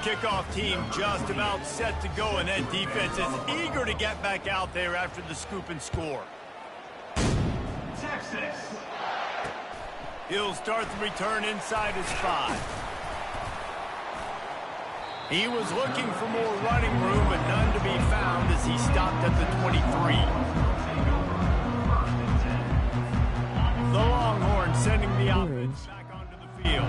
Kickoff team just about set to go, and that defense is eager to get back out there after the scoop and score. Texas. He'll start the return inside his 5. He was looking for more running room, but none to be found as he stopped at the 23. The Longhorns sending the offense back onto the field.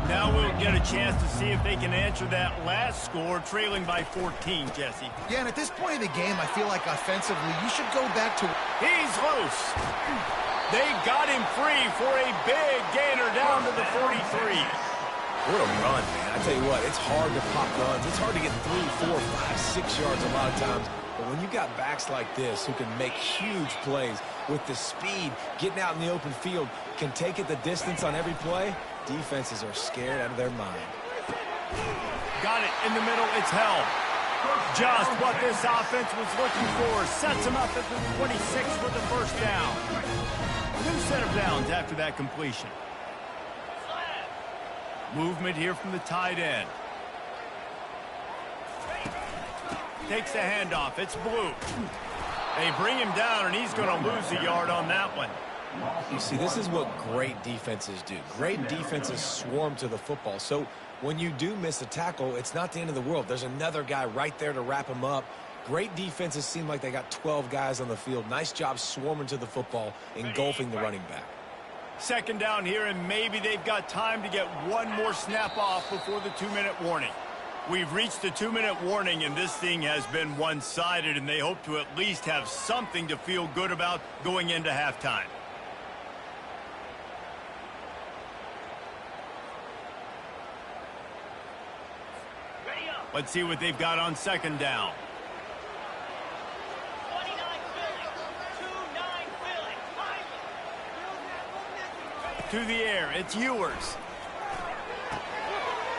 Now we'll get a chance to see if they can answer that last score, trailing by 14, Jesse. Yeah, and at this point of the game, I feel like offensively, you should go back to... He's loose. They got him free for a big gainer down to the 43. What a run, man. I tell you what, it's hard to pop runs. It's hard to get 3, 4, 5, 6 yards a lot of times. But when you got backs like this who can make huge plays with the speed, getting out in the open field, can take it the distance on every play, defenses are scared out of their mind. Got it in the middle. It's held. Just what this offense was looking for. Sets him up at the 26 for the first down. New set of downs after that completion. Movement here from the tight end. Takes the handoff. It's Blue. They bring him down, and he's going to lose a yard on that one. You see, this is what great defenses do. Great defenses swarm to the football. So when you do miss a tackle, it's not the end of the world. There's another guy right there to wrap him up. Great defenses seem like they got 12 guys on the field. Nice job swarming to the football, engulfing the running back. Second down here, and maybe they've got time to get one more snap off before the 2-minute warning. We've reached the 2-minute warning, and this thing has been one-sided, and they hope to at least have something to feel good about going into halftime. Let's see what they've got on second down. To the air, it's Ewers.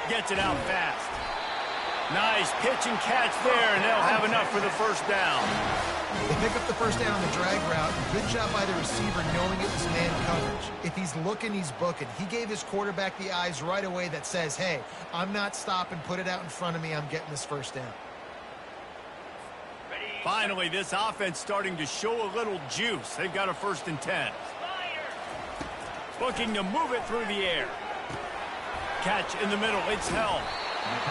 Gets it out fast. Nice pitch and catch there, and they'll have enough for the first down. They pick up the first down on the drag route. Good job by the receiver knowing it was man coverage. If he's looking, he's booking. He gave his quarterback the eyes right away that says, hey, I'm not stopping, put it out in front of me, I'm getting this first down. Finally, this offense starting to show a little juice. They've got a 1st and 10. Looking to move it through the air. Catch in the middle. It's held.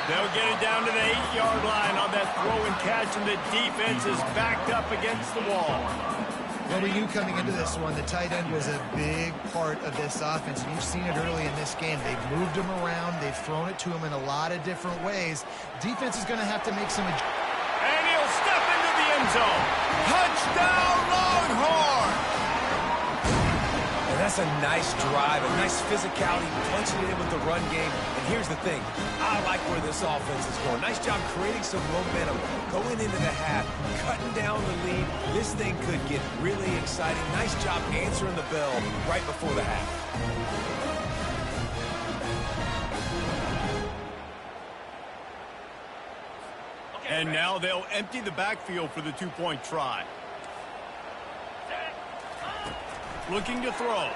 They'll get it down to the 8-yard line on that throw and catch, and the defense is backed up against the wall. Well, we knew coming into this one, the tight end was a big part of this offense, and you've seen it early in this game. They've moved him around. They've thrown it to him in a lot of different ways. Defense is going to have to make some adjustments. And he'll step into the end zone. Touchdown, Longhorns! That's a nice drive, a nice physicality, punching it in with the run game. And here's the thing, I like where this offense is going. Nice job creating some momentum, going into the half, cutting down the lead. This thing could get really exciting. Nice job answering the bell right before the half. And now they'll empty the backfield for the 2-point try. Looking to throw.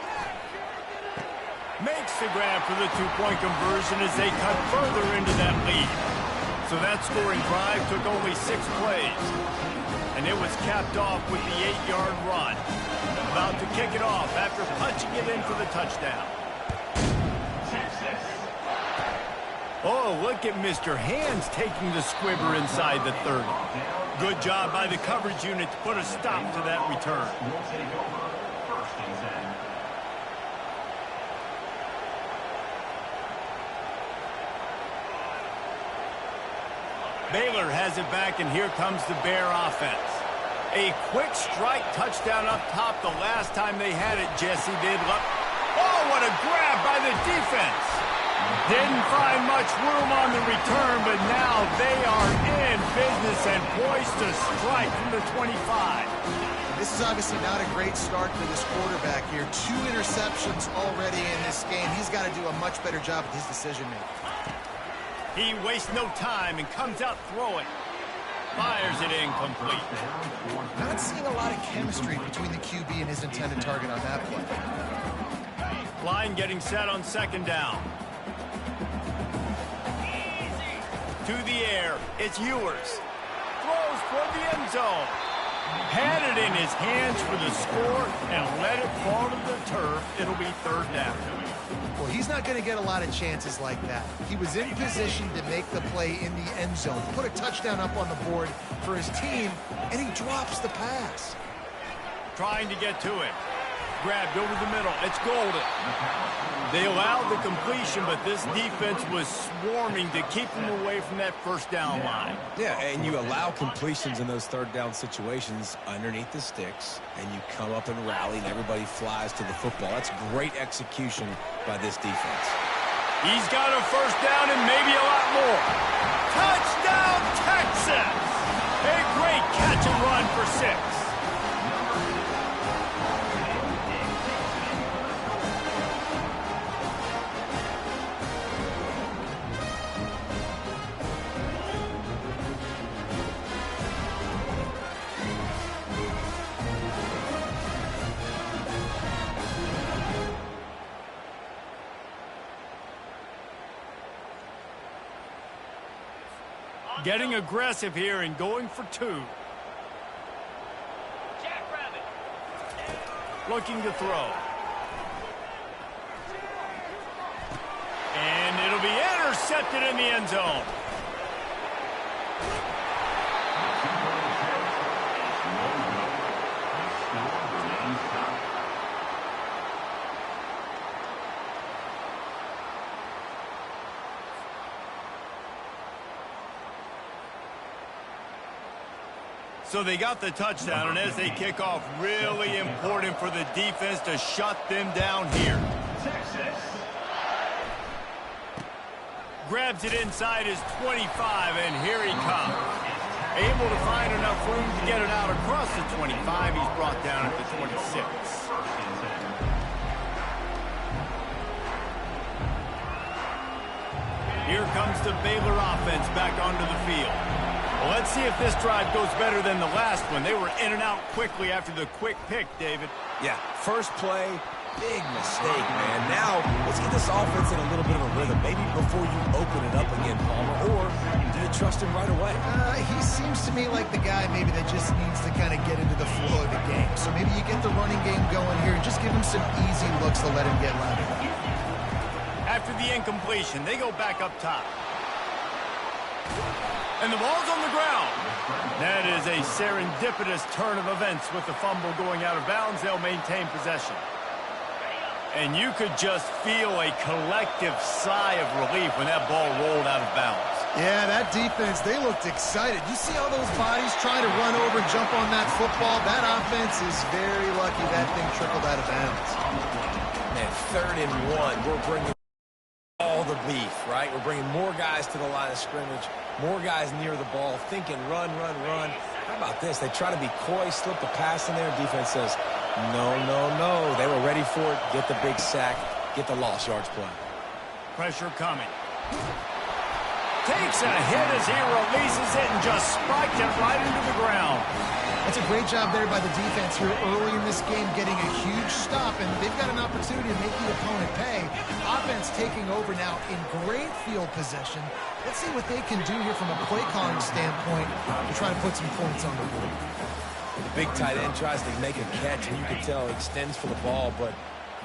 Makes the grab for the 2-point conversion as they cut further into that lead. So that scoring drive took only 6 plays. And it was capped off with the 8-yard run. About to kick it off after punching it in for the touchdown. Oh, look at Mr. Hands taking the squibber inside the 30. Good job by the coverage unit to put a stop to that return. Baylor has it back, and here comes the Bear offense. A quick strike touchdown up top the last time they had it, Jesse. Oh, what a grab by the defense. Didn't find much room on the return, but now they are in business and poised to strike from the 25. This is obviously not a great start for this quarterback here. 2 interceptions already in this game. He's got to do a much better job with his decision-making. He wastes no time and comes out throwing. Fires it incomplete. Not seeing a lot of chemistry between the QB and his intended target on that play. Line getting set on second down. to the air. It's Ewers. Throws toward the end zone. Had it in his hands for the score and let it fall to the turf. It'll be third down. Well, he's not going to get a lot of chances like that. He was in position to make the play in the end zone, put a touchdown up on the board for his team, and he drops the pass. Trying to get to it. Grabbed over the middle. It's Golden. They allowed the completion, but this defense was swarming to keep them away from that first down line. Yeah, and you allow completions in those third down situations underneath the sticks, and you come up and rally, and everybody flies to the football. That's great execution by this defense. He's got a first down and maybe a lot more. Touchdown, Texas! A great catch and run for 6. Getting aggressive here and going for 2. Looking to throw. And it'll be intercepted in the end zone. So they got the touchdown, and as they kick off, really important for the defense to shut them down here. Texas. Grabs it inside his 25, and here he comes. Able to find enough room to get it out across the 25. He's brought down at the 26. Here comes the Baylor offense back onto the field. Well, let's see if this drive goes better than the last one. They were in and out quickly after the quick pick, David. Yeah, first play, big mistake, man. Now, let's get this offense in a little bit of a rhythm. Maybe before you open it up again, Palmer, or do you trust him right away? He seems to me like the guy maybe that just needs to kind of get into the flow of the game. So maybe you get the running game going here and just give him some easy looks to let him get lathered up. After the incompletion, they go back up top. And the ball's on the ground. That is a serendipitous turn of events with the fumble going out of bounds. They'll maintain possession. And you could just feel a collective sigh of relief when that ball rolled out of bounds. Yeah, that defense, they looked excited. You see all those bodies trying to run over and jump on that football? That offense is very lucky that thing trickled out of bounds. Man, 3rd and 1, we're bringing all the beef, right? We're bringing more guys to the line of scrimmage, more guys near the ball, thinking run, run, run. How about this? They try to be coy, slip the pass in there. Defense says, no, no, no. They were ready for it. Get the big sack, get the lost yards play. Pressure coming. Takes a hit as he releases it and just spiked it right into the ground. That's a great job there by the defense here early in this game, getting a huge stop, and they've got an opportunity to make the opponent pay. Offense taking over now in great field possession. Let's see what they can do here from a play calling standpoint to try to put some points on the board. The big tight end tries to make a catch, and you can tell he extends for the ball, but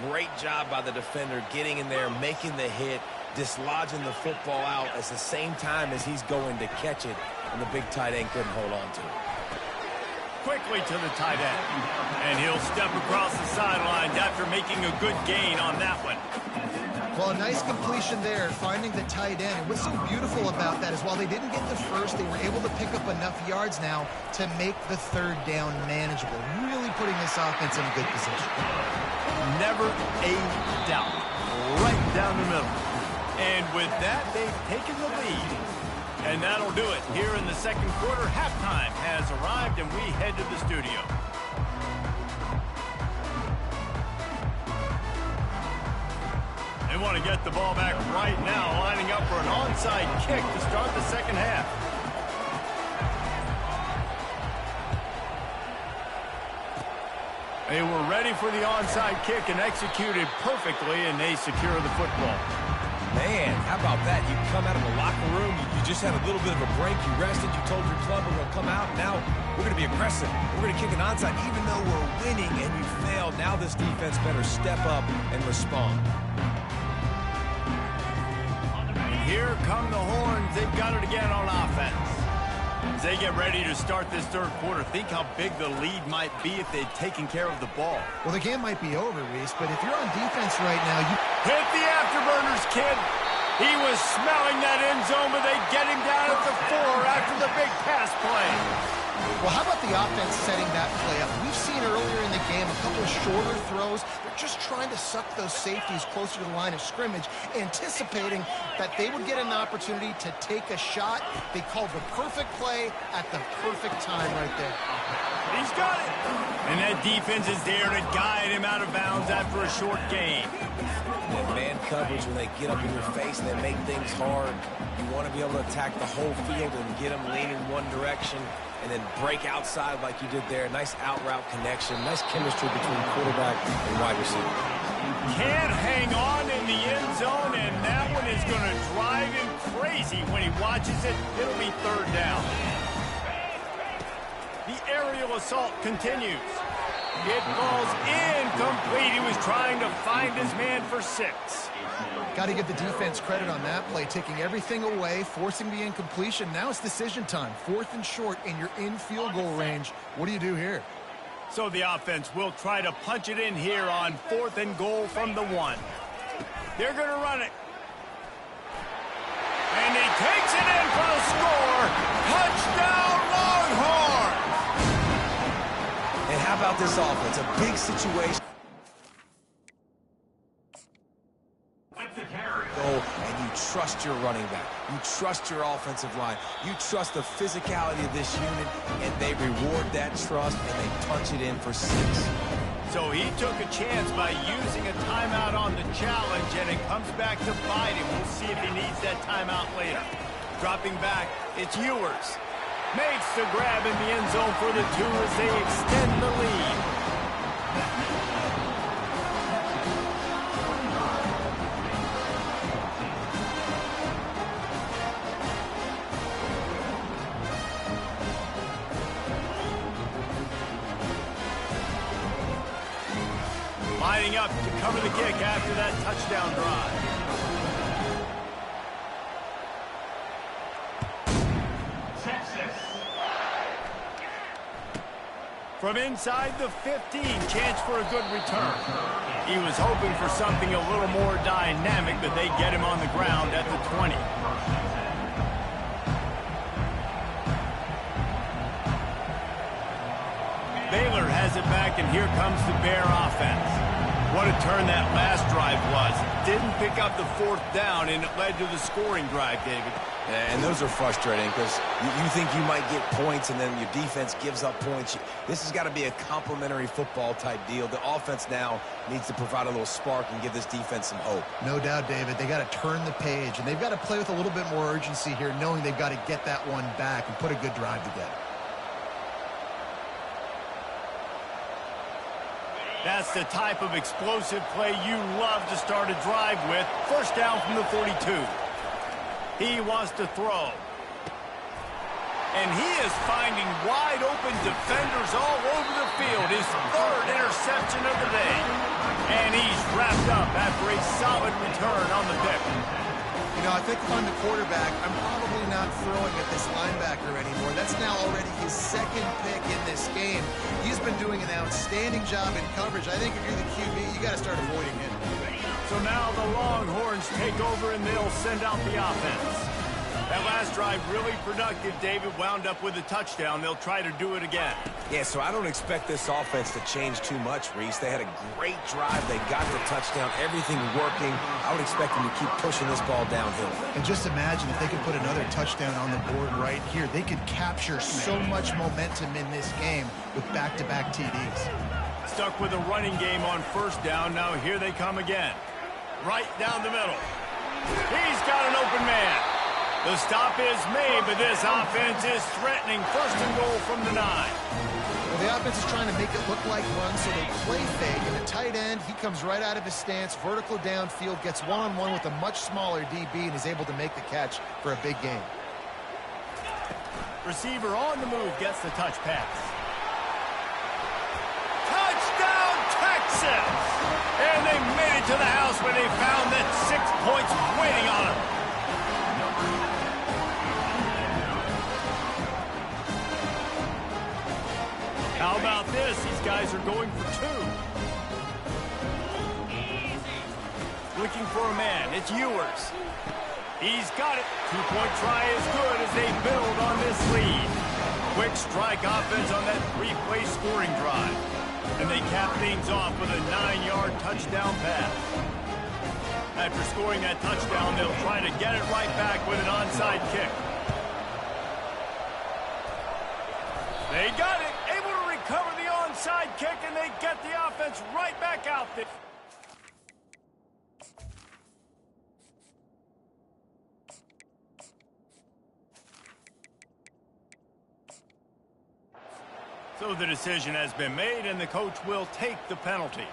great job by the defender getting in there, making the hit, dislodging the football out at the same time as he's going to catch it, and the big tight end couldn't hold on to it. Quickly to the tight end, and he'll step across the sidelines after making a good gain on that one. Well, a nice completion there, finding the tight end. And what's so beautiful about that is while they didn't get the first, they were able to pick up enough yards now to make the 3rd down manageable, really putting this offense in a good position. Never a doubt. Right down the middle. And with that, they've taken the lead. And that'll do it. Here in the second quarter, halftime has arrived, and we head to the studio. They want to get the ball back right now, lining up for an onside kick to start the second half. They were ready for the onside kick and executed perfectly, and they secure the football. Man, how about that? You come out of the locker room, you just had a little bit of a break, you rested, you told your club we're going to come out, and now we're going to be aggressive. We're going to kick an onside even though we're winning and you failed. Now this defense better step up and respond. Here come the horns. They've got it again on offense. As they get ready to start this third quarter, think how big the lead might be if they'd taken care of the ball. Well, the game might be over, Reese, but if you're on defense right now, you hit the afterburners, kid. He was smelling that end zone, but they get him down at the 4 after the big pass play. Well, how about the offense setting that play up? We've seen earlier in the game a couple of shorter throws. They're just trying to suck those safeties closer to the line of scrimmage, anticipating that they would get an opportunity to take a shot. They called the perfect play at the perfect time right there. He's got it. And that defense is there to guide him out of bounds after a short gain. And man coverage, when they get up in your face and they make things hard, you want to be able to attack the whole field and get them leaning one direction and then break outside like you did there. Nice out route connection, nice chemistry between quarterback and wide receiver. Can't hang on in the end zone, and that one is going to drive him crazy when he watches it. It'll be third down. The aerial assault continues. It falls incomplete. He was trying to find his man for 6. Got to give the defense credit on that play, taking everything away, forcing the incompletion. Now it's decision time. 4th and short, and you're in field goal range. What do you do here? So the offense will try to punch it in here on 4th and goal from the 1. They're going to run it. And he takes it in for the score. Touchdown, Longhorns! And how about this offense? A big situation. And you trust your running back. You trust your offensive line. You trust the physicality of this unit, and they reward that trust, and they punch it in for 6. So he took a chance by using a timeout on the challenge, and it comes back to bite him. We'll see if he needs that timeout later. Dropping back, it's Ewers. Makes the grab in the end zone for the 2 as they extend the lead. Lining up to cover the kick after that touchdown drive. Texas. From inside the 15, chance for a good return. He was hoping for something a little more dynamic, but they get him on the ground at the 20. Baylor has it back, and here comes the Bear offense. What a turn that last drive was. Didn't pick up the 4th down, and it led to the scoring drive, David. And those are frustrating because you think you might get points, and then your defense gives up points. This has got to be a complimentary football type deal. The offense now needs to provide a little spark and give this defense some hope. No doubt, David. They got to turn the page, and they've got to play with a little bit more urgency here, knowing they've got to get that one back and put a good drive together. That's the type of explosive play you love to start a drive with. First down from the 42. He wants to throw. And he is finding wide open defenders all over the field. His 3rd interception of the day. And he's wrapped up after a solid return on the pick. You know, I think if I'm the quarterback, I'm probably not throwing at this linebacker anymore. That's now already his 2nd pick in this game. He's been doing an outstanding job in coverage. I think if you're the QB, you got to start avoiding him. So now the Longhorns take over, and they'll send out the offense. That last drive really productive. David wound up with a touchdown. They'll try to do it again. Yeah, so I don't expect this offense to change too much, Reese. They had a great drive. They got the touchdown. Everything working. I would expect them to keep pushing this ball downhill. And just imagine if they could put another touchdown on the board right here. They could capture so much momentum in this game with back-to-back TDs. Stuck with a running game on first down. Now here they come again. Right down the middle. He's got an open man. The stop is made, but this offense is threatening. First and goal from the 9. Well, Well, the offense is trying to make it look like run, so they play fake. And the tight end, he comes right out of his stance, vertical downfield, gets one-on-one with a much smaller DB, and is able to make the catch for a big gain. Receiver on the move gets the touch pass. Touchdown, Texas! And they made it to the house when they found that 6 points waiting on them. How about this? These guys are going for two. Looking for a man. It's Ewers. He's got it. Two-point try is good as they build on this lead. Quick strike offense on that three-play scoring drive. And they cap things off with a 9-yard touchdown pass. After scoring that touchdown, they'll try to get it right back with an onside kick. They got it. Able to recover the onside kick, and they get the offense right back out there. So the decision has been made, and the coach will take the penalty.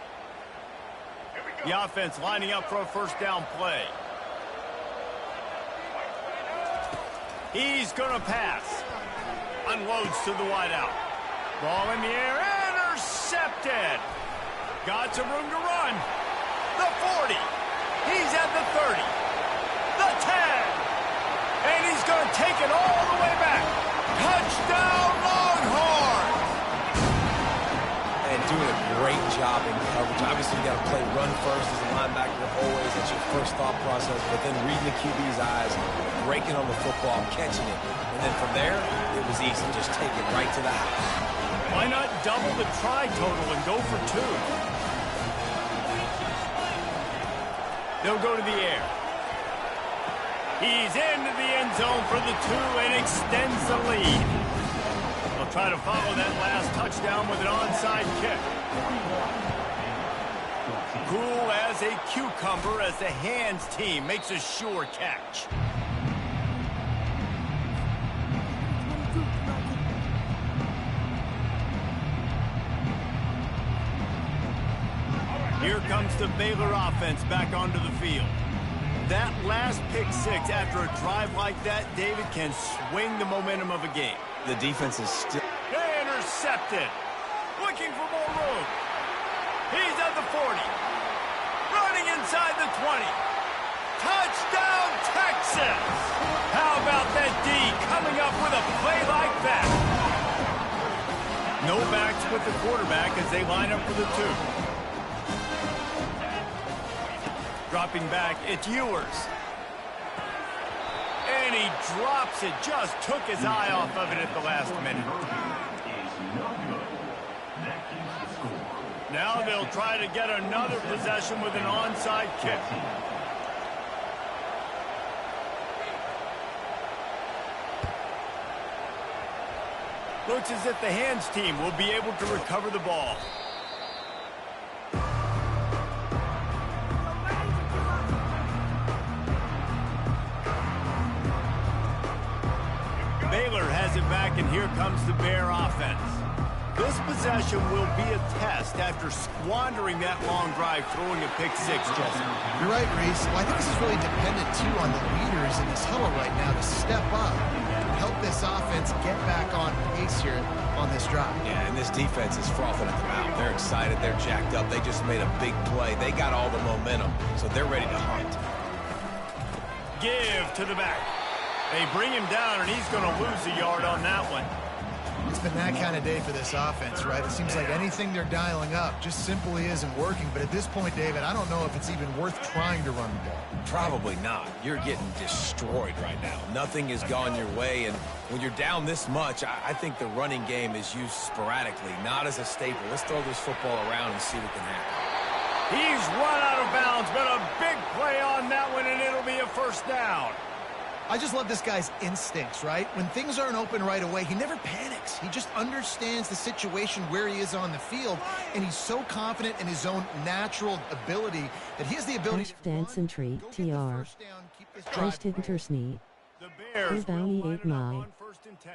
The offense lining up for a first down play. He's going to pass. Unloads to the wideout. Ball in the air, intercepted. Got some room to run. The 40. He's at the 30. The 10. And he's going to take it all the way back. Touchdown, Longhorns! And doing a great job in coverage. Obviously, you got to play run first as a linebacker always. That's your first thought process. But then reading the QB's eyes, breaking on the football, catching it. And then from there, it was easy. Just take it right to the house. Why not double the try total and go for two? They'll go to the air. He's into the end zone for the two and extends the lead. They'll try to follow that last touchdown with an onside kick. Cool as a cucumber as the hands team makes a sure catch. Here comes the Baylor offense back onto the field. That last pick six after a drive like that, David, can swing the momentum of a game. The defense is still... Intercepted. Looking for more room. He's at the 40. Running inside the 20. Touchdown, Texas! How about that D coming up with a play like that? No backs with the quarterback as they line up for the two. Dropping back, it's Ewers. And he drops it, just took his eye off of it at the last minute. Now they'll try to get another possession with an onside kick. Looks as if the hands team will be able to recover the ball. Baylor has it back, and here comes the Bear offense. This possession will be a test after squandering that long drive, throwing a pick six, Jesse. You're right, Reese. Well, I think this is really dependent, too, on the leaders in this huddle right now to step up and help this offense get back on pace here on this drive. Yeah, and this defense is frothing at the mouth. They're excited. They're jacked up. They just made a big play. They got all the momentum, so they're ready to hunt. Give to the back. They bring him down, and he's going to lose a yard on that one. It's been that kind of day for this offense, right? It seems like anything they're dialing up just simply isn't working. But at this point, David, I don't know if it's even worth trying to run the ball. Probably not. You're getting destroyed right now. Nothing has gone your way, and when you're down this much, I think the running game is used sporadically, not as a staple. Let's throw this football around and see what can happen. He's run out of bounds, but a big play on that one, and it'll be a first down. I just love this guy's instincts, right? When things aren't open right away, he never panics. He just understands the situation where he is on the field, and he's so confident in his own natural ability that he has the ability to dance and treat TR. First The Bears will line it up on 1st and 10.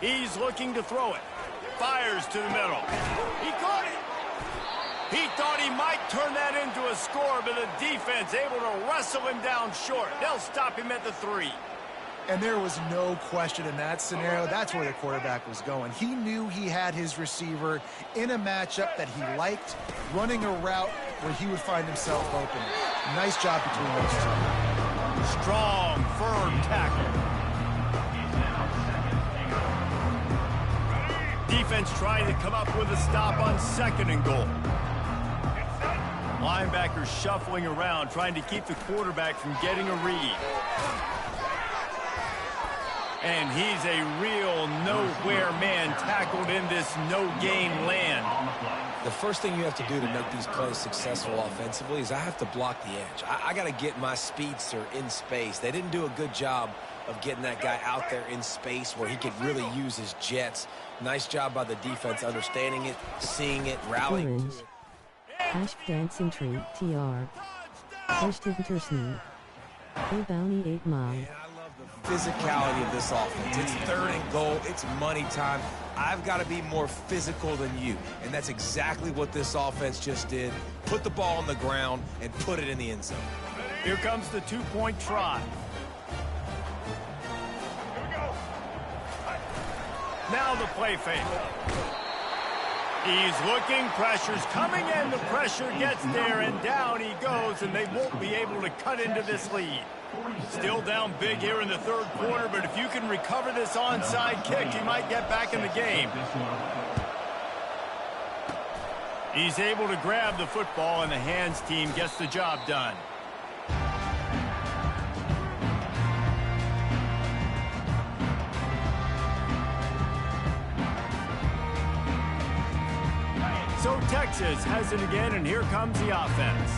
He's looking to throw it. Fires to the middle. He caught it. He thought he might turn that into a score, but the defense able to wrestle him down short. They'll stop him at the 3. And there was no question in that scenario. That's where the quarterback was going. He knew he had his receiver in a matchup that he liked, running a route where he would find himself open. Nice job between those two. Strong, firm tackle. Defense trying to come up with a stop on 2nd and goal. Linebackers shuffling around, trying to keep the quarterback from getting a read. And he's a real nowhere man tackled in this no-gain land. The first thing you have to do to make these plays successful offensively is I have to block the edge. I got to get my speedster in space. They didn't do a good job of getting that guy out there in space where he could really use his jets. Nice job by the defense understanding it, seeing it, rallying to it. Dancing tree, TR. First Intersnee. A bounty 8 mile. Physicality of this offense. It's 3rd and goal. It's money time. I've got to be more physical than you. And that's exactly what this offense just did. Put the ball on the ground and put it in the end zone. Here comes the 2-point try. Now the play fake. He's looking, pressure's coming in, the pressure gets there, and down he goes, and they won't be able to cut into this lead. Still down big here in the 3rd quarter, but if you can recover this onside kick, you might get back in the game. He's able to grab the football, and the hands team gets the job done. So Texas has it again, and here comes the offense.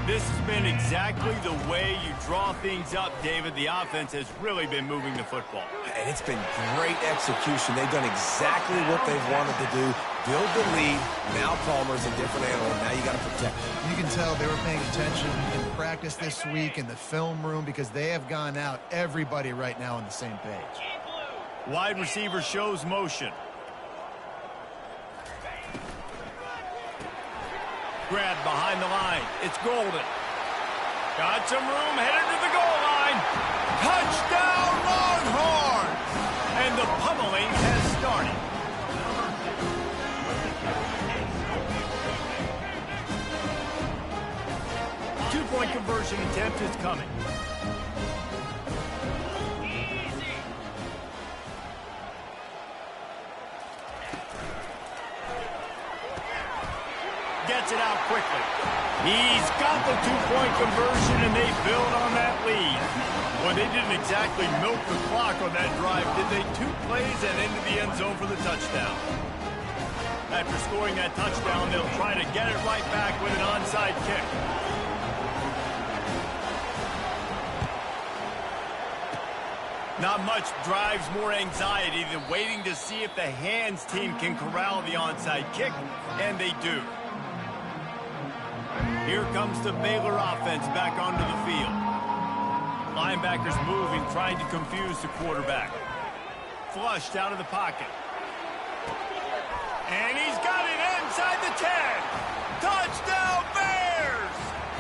This has been exactly the way you draw things up, David. The offense has really been moving the football. And it's been great execution. They've done exactly what they've wanted to do. Build the lead. Now Palmer's a different animal. Now you got to protect him. You can tell they were paying attention in practice this week in the film room because they have gone out, everybody right now on the same page. Wide receiver shows motion. Grab behind the line. It's Golden. Got some room, headed to the goal line. Touchdown, Longhorns! And the pummeling has started. Two-point conversion attempt is coming. Gets it out quickly. He's got the 2-point conversion, and they build on that lead. Well, they didn't exactly milk the clock on that drive, did they? 2 plays and into the end zone for the touchdown. After scoring that touchdown, they'll try to get it right back with an onside kick. Not much drives more anxiety than waiting to see if the hands team can corral the onside kick, and they do. Here comes the Baylor offense back onto the field. Linebackers moving, trying to confuse the quarterback. Flushed out of the pocket. And he's got it inside the 10. Touchdown, Bears!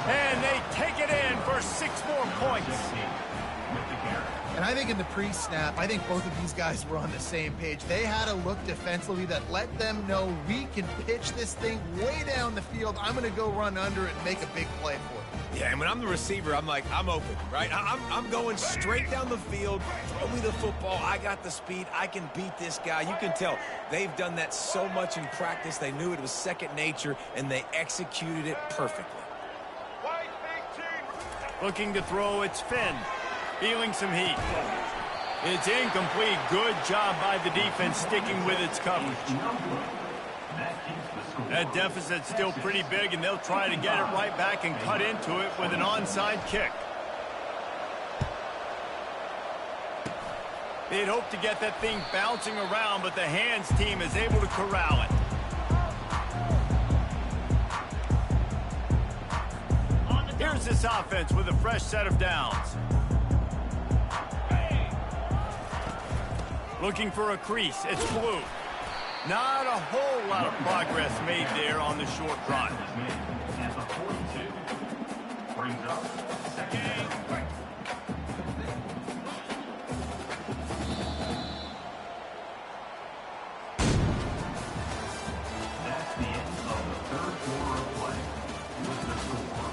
And they take it in for 6 more points. And I think in the pre-snap, I think both of these guys were on the same page. They had a look defensively that let them know we can pitch this thing way down the field. I'm going to go run under it and make a big play for it. Yeah, and when I'm the receiver, I'm like, I'm open, right? I'm going straight down the field. Throw me the football. I got the speed. I can beat this guy. You can tell they've done that so much in practice. They knew it was second nature, and they executed it perfectly. Looking to throw, it's Finn. Feeling some heat. It's incomplete. Good job by the defense sticking with its coverage. That deficit's still pretty big, and they'll try to get it right back and cut into it with an onside kick. They'd hoped to get that thing bouncing around, but the hands team is able to corral it. Here's this offense with a fresh set of downs. Looking for a crease. It's blue. Not a whole lot of progress made there on the short run. At the 42. Brings up second down. That's the end of the third quarter of play. With the score,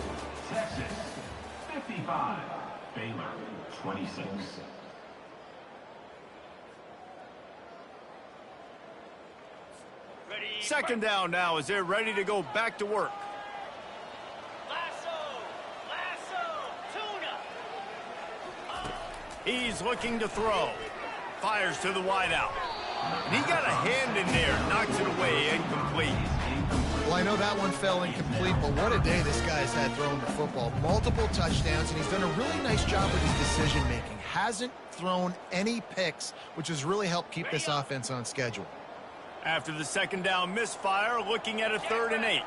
Texas 55, Baylor 26. Second down now as they're ready to go back to work. Tuna. He's looking to throw. Fires to the wideout. And he got a hand in there, knocks it away, incomplete. Well, I know that one fell incomplete, but what a day this guy's had throwing the football. Multiple touchdowns, and he's done a really nice job with his decision-making. Hasn't thrown any picks, which has really helped keep this offense on schedule. After the second down misfire, looking at a 3rd and 8.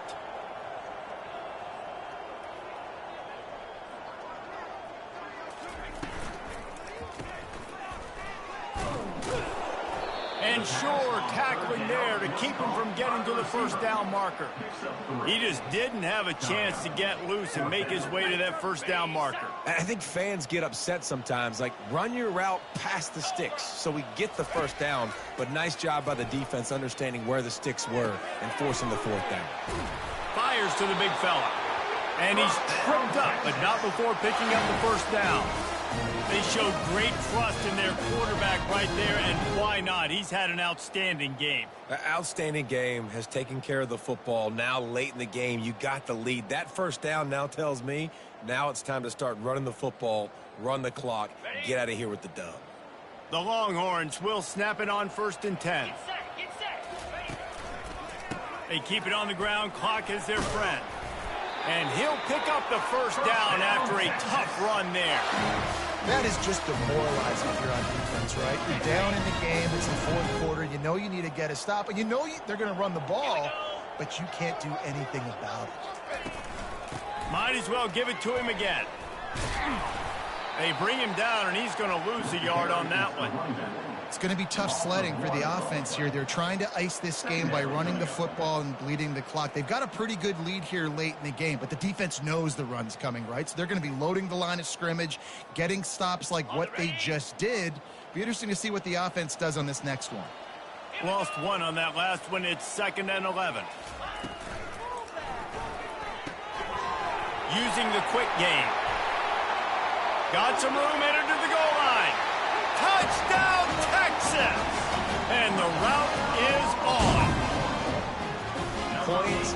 And sure, tackling there to keep him from getting to the first down marker. He just didn't have a chance to get loose and make his way to that first down marker. I think fans get upset sometimes, like run your route past the sticks so we get the first down, but nice job by the defense understanding where the sticks were and forcing the 4th down. Fires to the big fella. And he's tripped up, but not before picking up the first down. They showed great trust in their quarterback right there, and why not? He's had an outstanding game. An outstanding game, has taken care of the football. Now late in the game, you got the lead. That first down now tells me now it's time to start running the football, run the clock, get out of here with the dub. The Longhorns will snap it on 1st and 10. Get set. They keep it on the ground, clock is their friend. And he'll pick up the first down after a tough run there. That is just demoralizing if you're on defense, right? You're down in the game. It's the 4th quarter. You know you need to get a stop, and you know they're going to run the ball, but you can't do anything about it. Might as well give it to him again. They bring him down, and he's going to lose a yard on that one. It's going to be tough sledding for the offense here. They're trying to ice this game by running the football and bleeding the clock. They've got a pretty good lead here late in the game, but the defense knows the run's coming, right? So they're going to be loading the line of scrimmage, getting stops like what they just did. Be interesting to see what the offense does on this next one. Lost one on that last one. It's 2nd and 11. Using the quick game. Got some room, entered to the goal line. Touchdown, Texas! And the route is on. Points,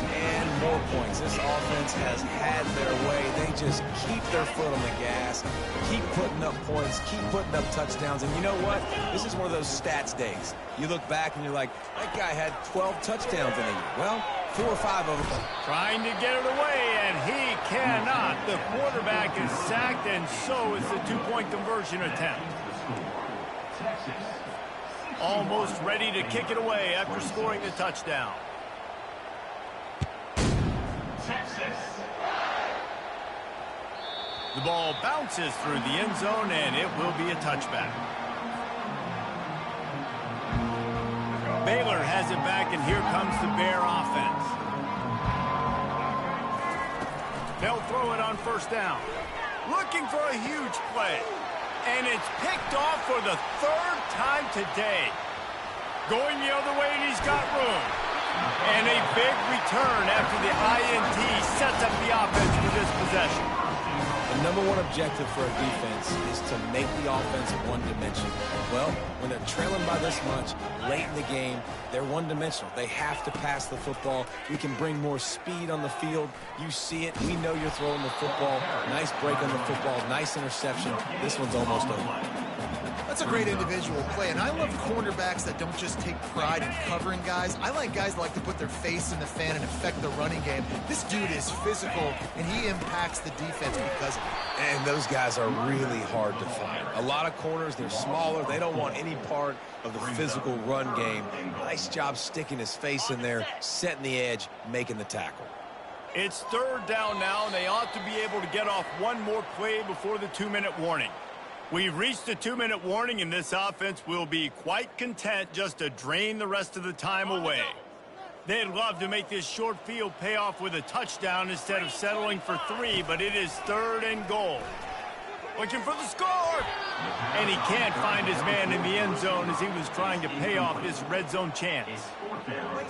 and more points. This offense has had their way. They just keep their foot on the gas, keep putting up points, keep putting up touchdowns. And you know what? This is one of those stats days. You look back and you're like, that guy had 12 touchdowns in a year. Well, 4 or 5 of them. Trying to get it away, and he cannot. The quarterback is sacked, and so is the 2-point conversion attempt. Almost ready to kick it away after scoring the touchdown. The ball bounces through the end zone, and it will be a touchback. Baylor has it back, and here comes the Bear offense. They'll throw it on 1st down. Looking for a huge play. And it's picked off for the 3rd time today. Going the other way, and he's got room. And a big return after the INT sets up the offense for this possession. The #1 objective for a defense is to make the offense one-dimensional. Well, when they're trailing by this much, late in the game, they're one-dimensional. They have to pass the football. We can bring more speed on the field. You see it. We know you're throwing the football. Nice break on the football. Nice interception. This one's almost over. That's a great individual play, and I love cornerbacks that don't just take pride in covering guys. I like guys that like to put their face in the fan and affect the running game. This dude is physical, and he impacts the defense because of it. And those guys are really hard to find. A lot of corners, they're smaller. They don't want any part of the physical run game. Nice job sticking his face in there, setting the edge, making the tackle. It's 3rd down now, and they ought to be able to get off one more play before the 2-minute warning. We've reached a 2-minute warning, and this offense will be quite content just to drain the rest of the time away. They'd love to make this short field pay off with a touchdown instead of settling for 3, but it is 3rd and goal. Looking for the score! And he can't find his man in the end zone as he was trying to pay off his red zone chance.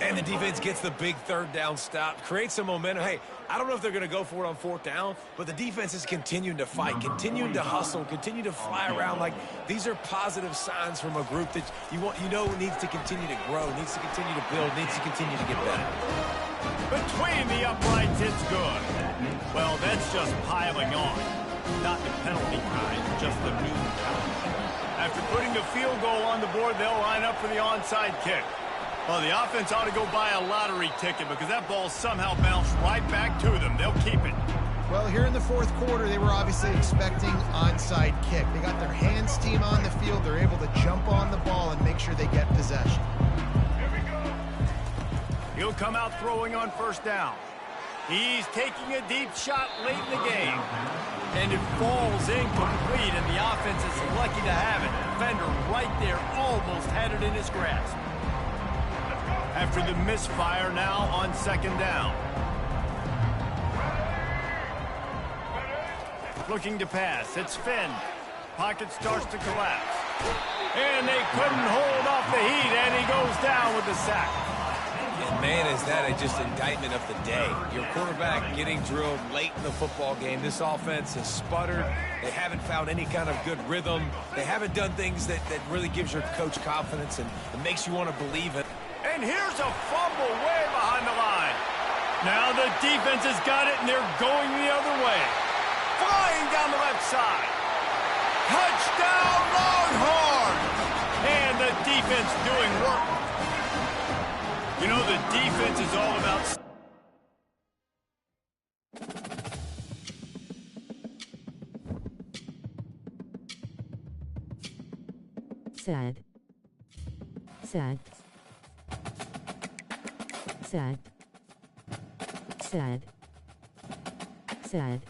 And the defense gets the big 3rd down stop, creates some momentum. Hey, I don't know if they're going to go for it on 4th down, but the defense is continuing to fight, continuing to hustle, continue to fly around. Like, these are positive signs from a group that you know needs to continue to grow, needs to continue to build, needs to continue to get better. Between the uprights, it's good. Well, that's just piling on. Not the penalty kind, just the new kind. After putting the field goal on the board, they'll line up for the onside kick. Well, the offense ought to go buy a lottery ticket because that ball somehow bounced right back to them. They'll keep it. Well, here in the 4th quarter, they were obviously expecting onside kick. They got their hands team on the field. They're able to jump on the ball and make sure they get possession. He'll come out throwing on 1st down. He's taking a deep shot late in the game. And it falls incomplete, and the offense is lucky to have it. Defender right there almost had it in his grasp. After the misfire, now on 2nd down. Looking to pass. It's Finn. Pocket starts to collapse. And they couldn't hold off the heat, and he goes down with the sack. And man, is that just indictment of the day. Your quarterback getting drilled late in the football game. This offense has sputtered. They haven't found any kind of good rhythm. They haven't done things that really gives your coach confidence and makes you want to believe it. And here's a fumble way behind the line. Now the defense has got it, and they're going the other way. Flying down the left side. Touchdown, Longhorns! And the defense doing work. You know, the defense is all about... Sad. Sad. Sad. Sad. Sad.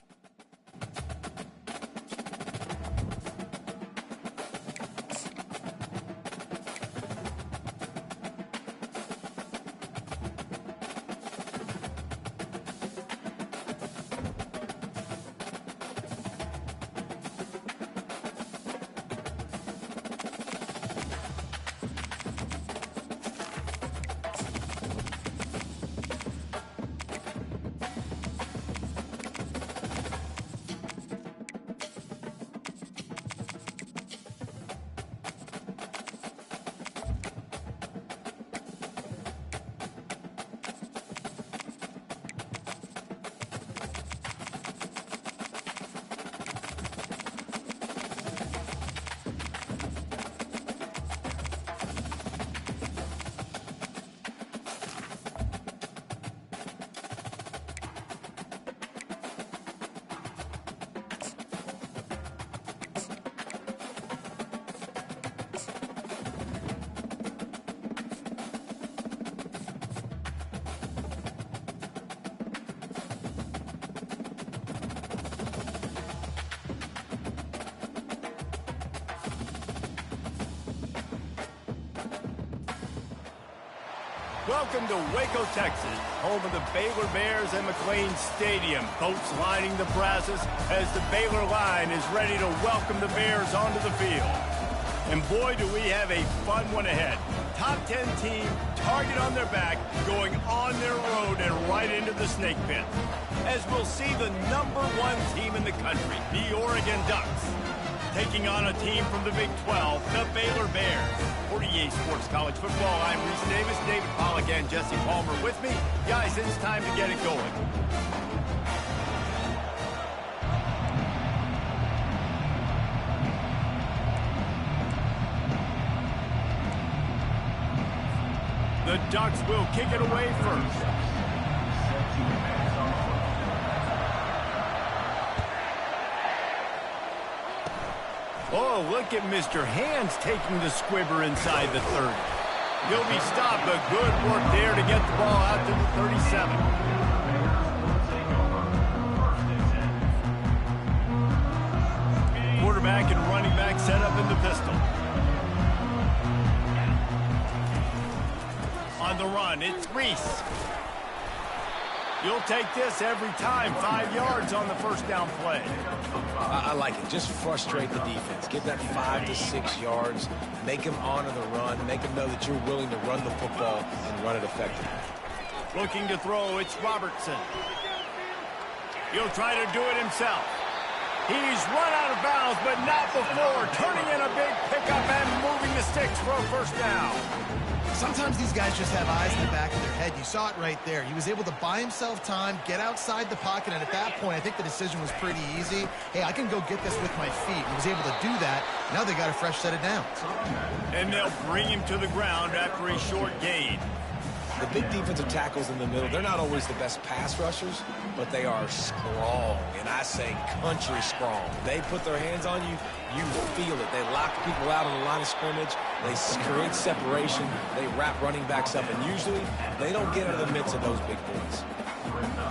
Welcome to Waco, Texas, home of the Baylor Bears and McLean Stadium. Boats lining the brasses as the Baylor line is ready to welcome the Bears onto the field. And boy, do we have a fun one ahead. Top 10 team, target on their back, going on their road and right into the snake pit. As we'll see the #1 team in the country, the Oregon Ducks, taking on a team from the Big 12, the Baylor Bears. 48 Sports College Football, I'm Reese Davis, David Pollack, and Jesse Palmer with me. Guys, it's time to get it going. The Ducks will kick it away first. Oh, look at Mr. Hands taking the squibber inside the 30. He'll be stopped, but good work there to get the ball out to the 37. Quarterback and running back run. It's Reese. You'll take this every time. 5 yards on the first down play. I like it. Just frustrate the defense. Give that 5 to 6 yards. Make them honor the run. Make them know that you're willing to run the football and run it effectively. Looking to throw, it's Robertson. He'll try to do it himself. He's run out of bounds, but not before. Turning in a big pickup and moving the sticks for a first down. Sometimes these guys just have eyes in the back of their head. You saw it right there. He was able to buy himself time, get outside the pocket, and at that point, I think the decision was pretty easy. Hey, I can go get this with my feet. He was able to do that. Now they got a fresh set of downs. And they'll bring him to the ground after a short gain. The big defensive tackles in the middle, they're not always the best pass rushers, but they are strong, and I say country strong. They put their hands on you, you feel it. They lock people out on the line of scrimmage. They create separation. They wrap running backs up, and usually they don't get out of the midst of those big boys.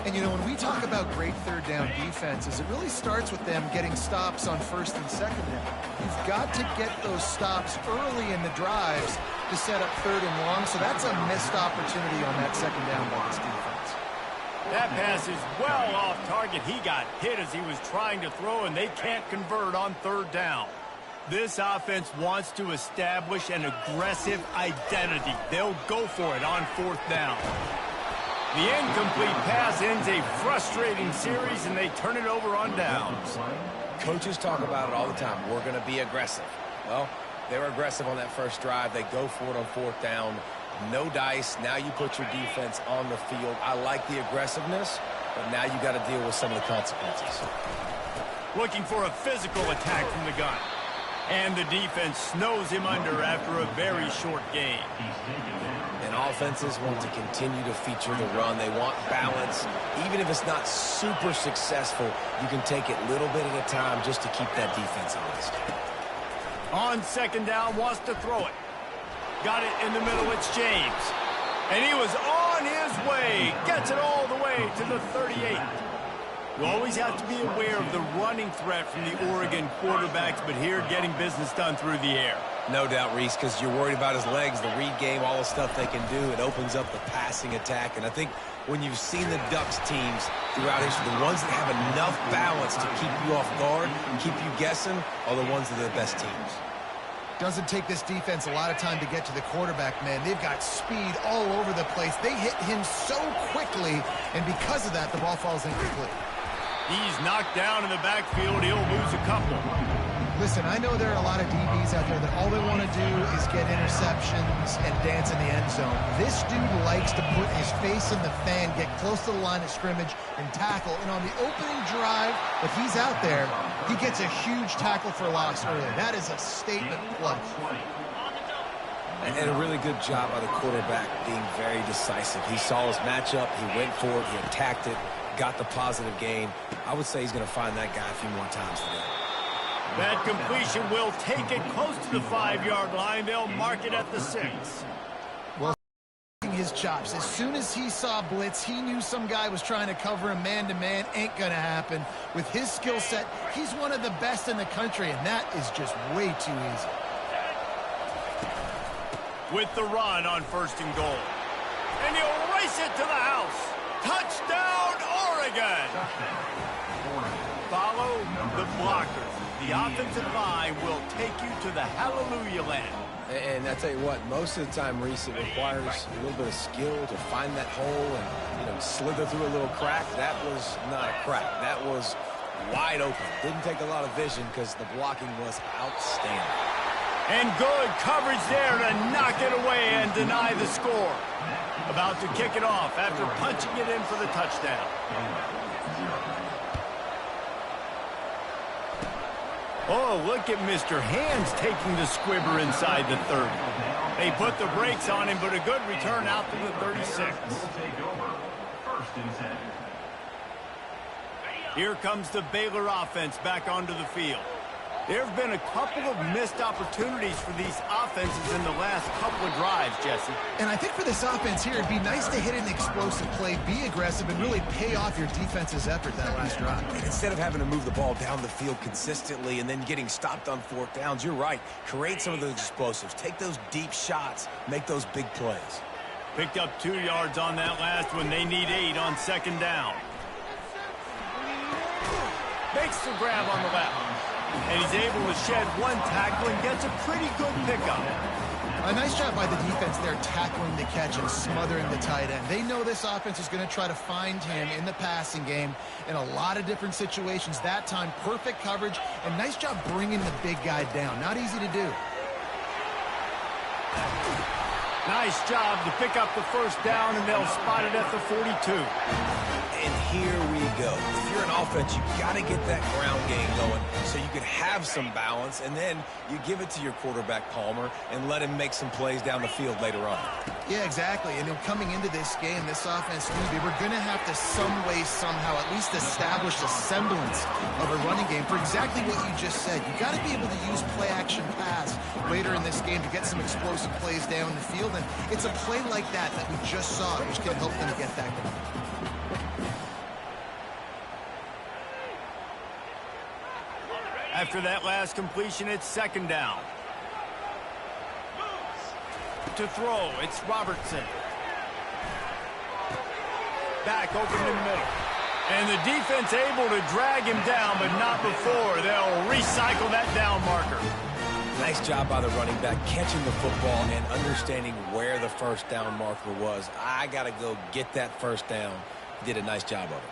And, you know, when we talk about great third down defenses, it really starts with them getting stops on first and second down. You've got to get those stops early in the drives to set up third and long, so that's a missed opportunity on that second down by this defense. That pass is well off target. He got hit as he was trying to throw, and they can't convert on third down. This offense wants to establish an aggressive identity. They'll go for it on fourth down. The incomplete pass ends a frustrating series, and they turn it over on downs. Coaches talk about it all the time. We're going to be aggressive. Well, they were aggressive on that first drive. They go for it on fourth down. No dice. Now you put your defense on the field. I like the aggressiveness, but now you got to deal with some of the consequences. Looking for a physical attack from the gun. And the defense snows him under after a very short gain. And offenses want to continue to feature the run. They want balance. Even if it's not super successful, you can take it little bit at a time just to keep that defense honest. On second down, wants to throw it. Got it in the middle, it's James. And he was on his way. Gets it all the way to the 38. You always have to be aware of the running threat from the Oregon quarterbacks, but here getting business done through the air. No doubt, Reese, because you're worried about his legs, the read game, all the stuff they can do. It opens up the passing attack. And I think when you've seen the Ducks teams throughout history, the ones that have enough balance to keep you off guard and keep you guessing are the ones that are the best teams. Doesn't take this defense a lot of time to get to the quarterback, man. They've got speed all over the place. They hit him so quickly, and because of that, the ball falls incomplete. He's knocked down in the backfield. He'll lose a couple. Listen, I know there are a lot of DBs out there that all they want to do is get interceptions and dance in the end zone. This dude likes to put his face in the fan, get close to the line of scrimmage, and tackle. And on the opening drive, if he's out there, he gets a huge tackle for loss early. That is a statement play. And a really good job by the quarterback being very decisive. He saw his matchup. He went for it. He attacked it. Got the positive gain. I would say he's going to find that guy a few more times today. That completion will take it close to the 5-yard line. They'll mark it at the 6. Well, his chops. As soon as he saw blitz, he knew some guy was trying to cover him man-to-man. Ain't going to happen. With his skill set, he's one of the best in the country, and that is just way too easy. With the run on first and goal. And he'll race it to the house. Touchdown, Oregon! Follow the blockers. The offensive line will take you to the hallelujah land. And I tell you what, most of the time, Reese, it requires a little bit of skill to find that hole and, slither through a little crack. That was not a crack. That was wide open. Didn't take a lot of vision because the blocking was outstanding. And good coverage there to knock it away and deny the score. About to kick it off after punching it in for the touchdown. Oh, look at Mr. Hands taking the squibber inside the 30. They put the brakes on him, but a good return out to the 36. Here comes the Baylor offense back onto the field. There have been a couple of missed opportunities for these offenses in the last couple of drives, Jesse. And I think for this offense here, it'd be nice to hit an explosive play, be aggressive, and really pay off your defense's effort that last drive. And instead of having to move the ball down the field consistently and then getting stopped on fourth downs, you're right. Create some of those explosives. Take those deep shots. Make those big plays. Picked up 2 yards on that last one. They need 8 on second down. Makes the grab on the left. And he's able to shed 1 tackle and gets a pretty good pickup. A nice job by the defense there tackling the catch and smothering the tight end. They know this offense is going to try to find him in the passing game in a lot of different situations. That time, perfect coverage, and nice job bringing the big guy down. Not easy to do. Nice job to pick up the first down, and they'll spot it at the 42. And here we go. If you're an offense, you got to get that ground game going so you can have some balance, and then you give it to your quarterback, Palmer, and let him make some plays down the field later on. Yeah, exactly. And coming into this game, this offense knew they were going to have to some way, somehow, at least establish a semblance of a running game for exactly what you just said. You got to be able to use play-action pass later in this game to get some explosive plays down the field. And it's a play like that we just saw, which can help them get that going. After that last completion, it's second down. To throw, it's Robertson. Back open in the middle. And the defense able to drag him down, but not before. They'll recycle that down marker. Nice job by the running back catching the football and understanding where the first down marker was. I got to go get that first down. He did a nice job of it.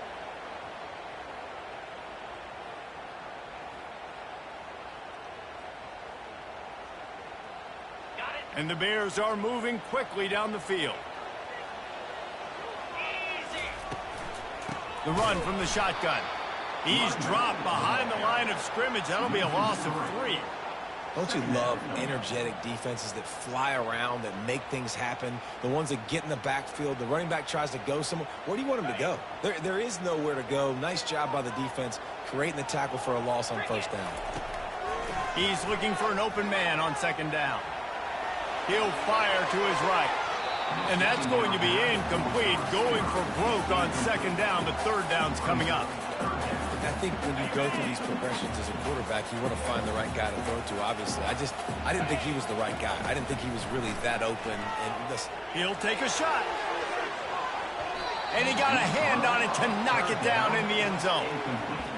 And the Bears are moving quickly down the field. The run from the shotgun. He's dropped behind the line of scrimmage. That'll be a loss of 3. Don't you love energetic defenses that fly around, that make things happen? The ones that get in the backfield, the running back tries to go somewhere. Where do you want him to go? There is nowhere to go. Nice job by the defense creating the tackle for a loss on first down. He's looking for an open man on second down. He'll fire to his right. And that's going to be incomplete. Going for broke on second down, but third down's coming up. I think when you go through these progressions as a quarterback, you want to find the right guy to throw to, obviously. I didn't think he was the right guy. I didn't think he was really that open. And listen. He'll take a shot. And he got a hand on it to knock it down in the end zone.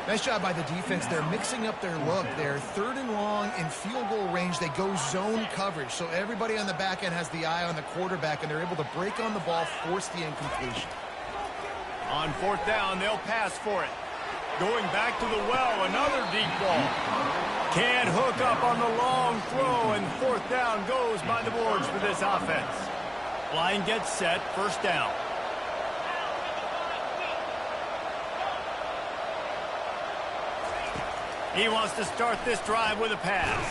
Nice job by the defense. They're mixing up their look. They're third and long in field goal range. They go zone coverage. So everybody on the back end has the eye on the quarterback, and they're able to break on the ball, force the incompletion. On fourth down, they'll pass for it. Going back to the well, another deep ball. Can't hook up on the long throw, and fourth down goes by the boards for this offense. Line gets set, first down. He wants to start this drive with a pass.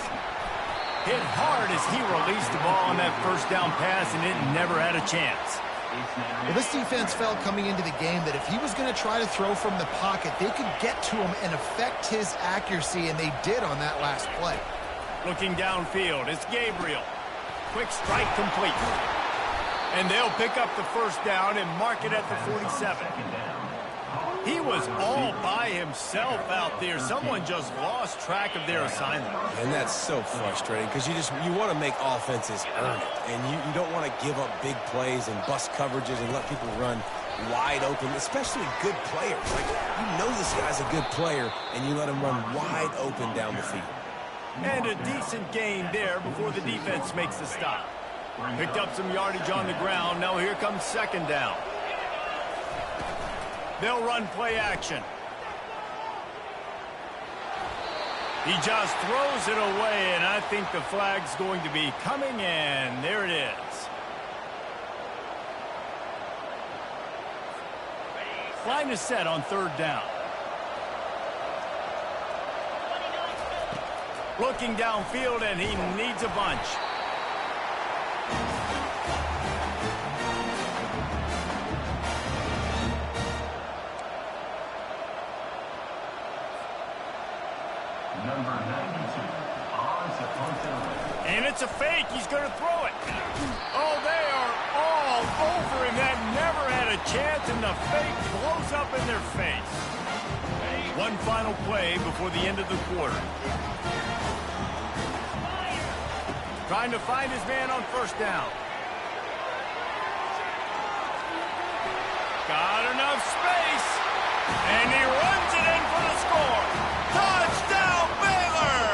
Hit hard as he released the ball on that first down pass, and it never had a chance. Well, this defense felt coming into the game that if he was going to try to throw from the pocket, they could get to him and affect his accuracy, and they did on that last play. Looking downfield, it's Gabriel. Quick strike complete. And they'll pick up the first down and mark it at the 47. He was all by himself out there. Someone just lost track of their assignment. And that's so frustrating because you want to make offenses earn it. And you don't want to give up big plays and bust coverages and let people run wide open, especially good players. Like, you know this guy's a good player, and you let him run wide open down the field. And a decent gain there before the defense makes the stop. Picked up some yardage on the ground. Now here comes second down. They'll run play action. He just throws it away, and I think the flag's going to be coming in. There it is. Line is set on third down. Looking downfield, and he needs a bunch. And it's a fake. He's going to throw it. Oh, they are all over him. That never had a chance, and the fake blows up in their face. One final play before the end of the quarter. Trying to find his man on first down. Got enough space. And he runs it in for the score. Touchdown, Baylor!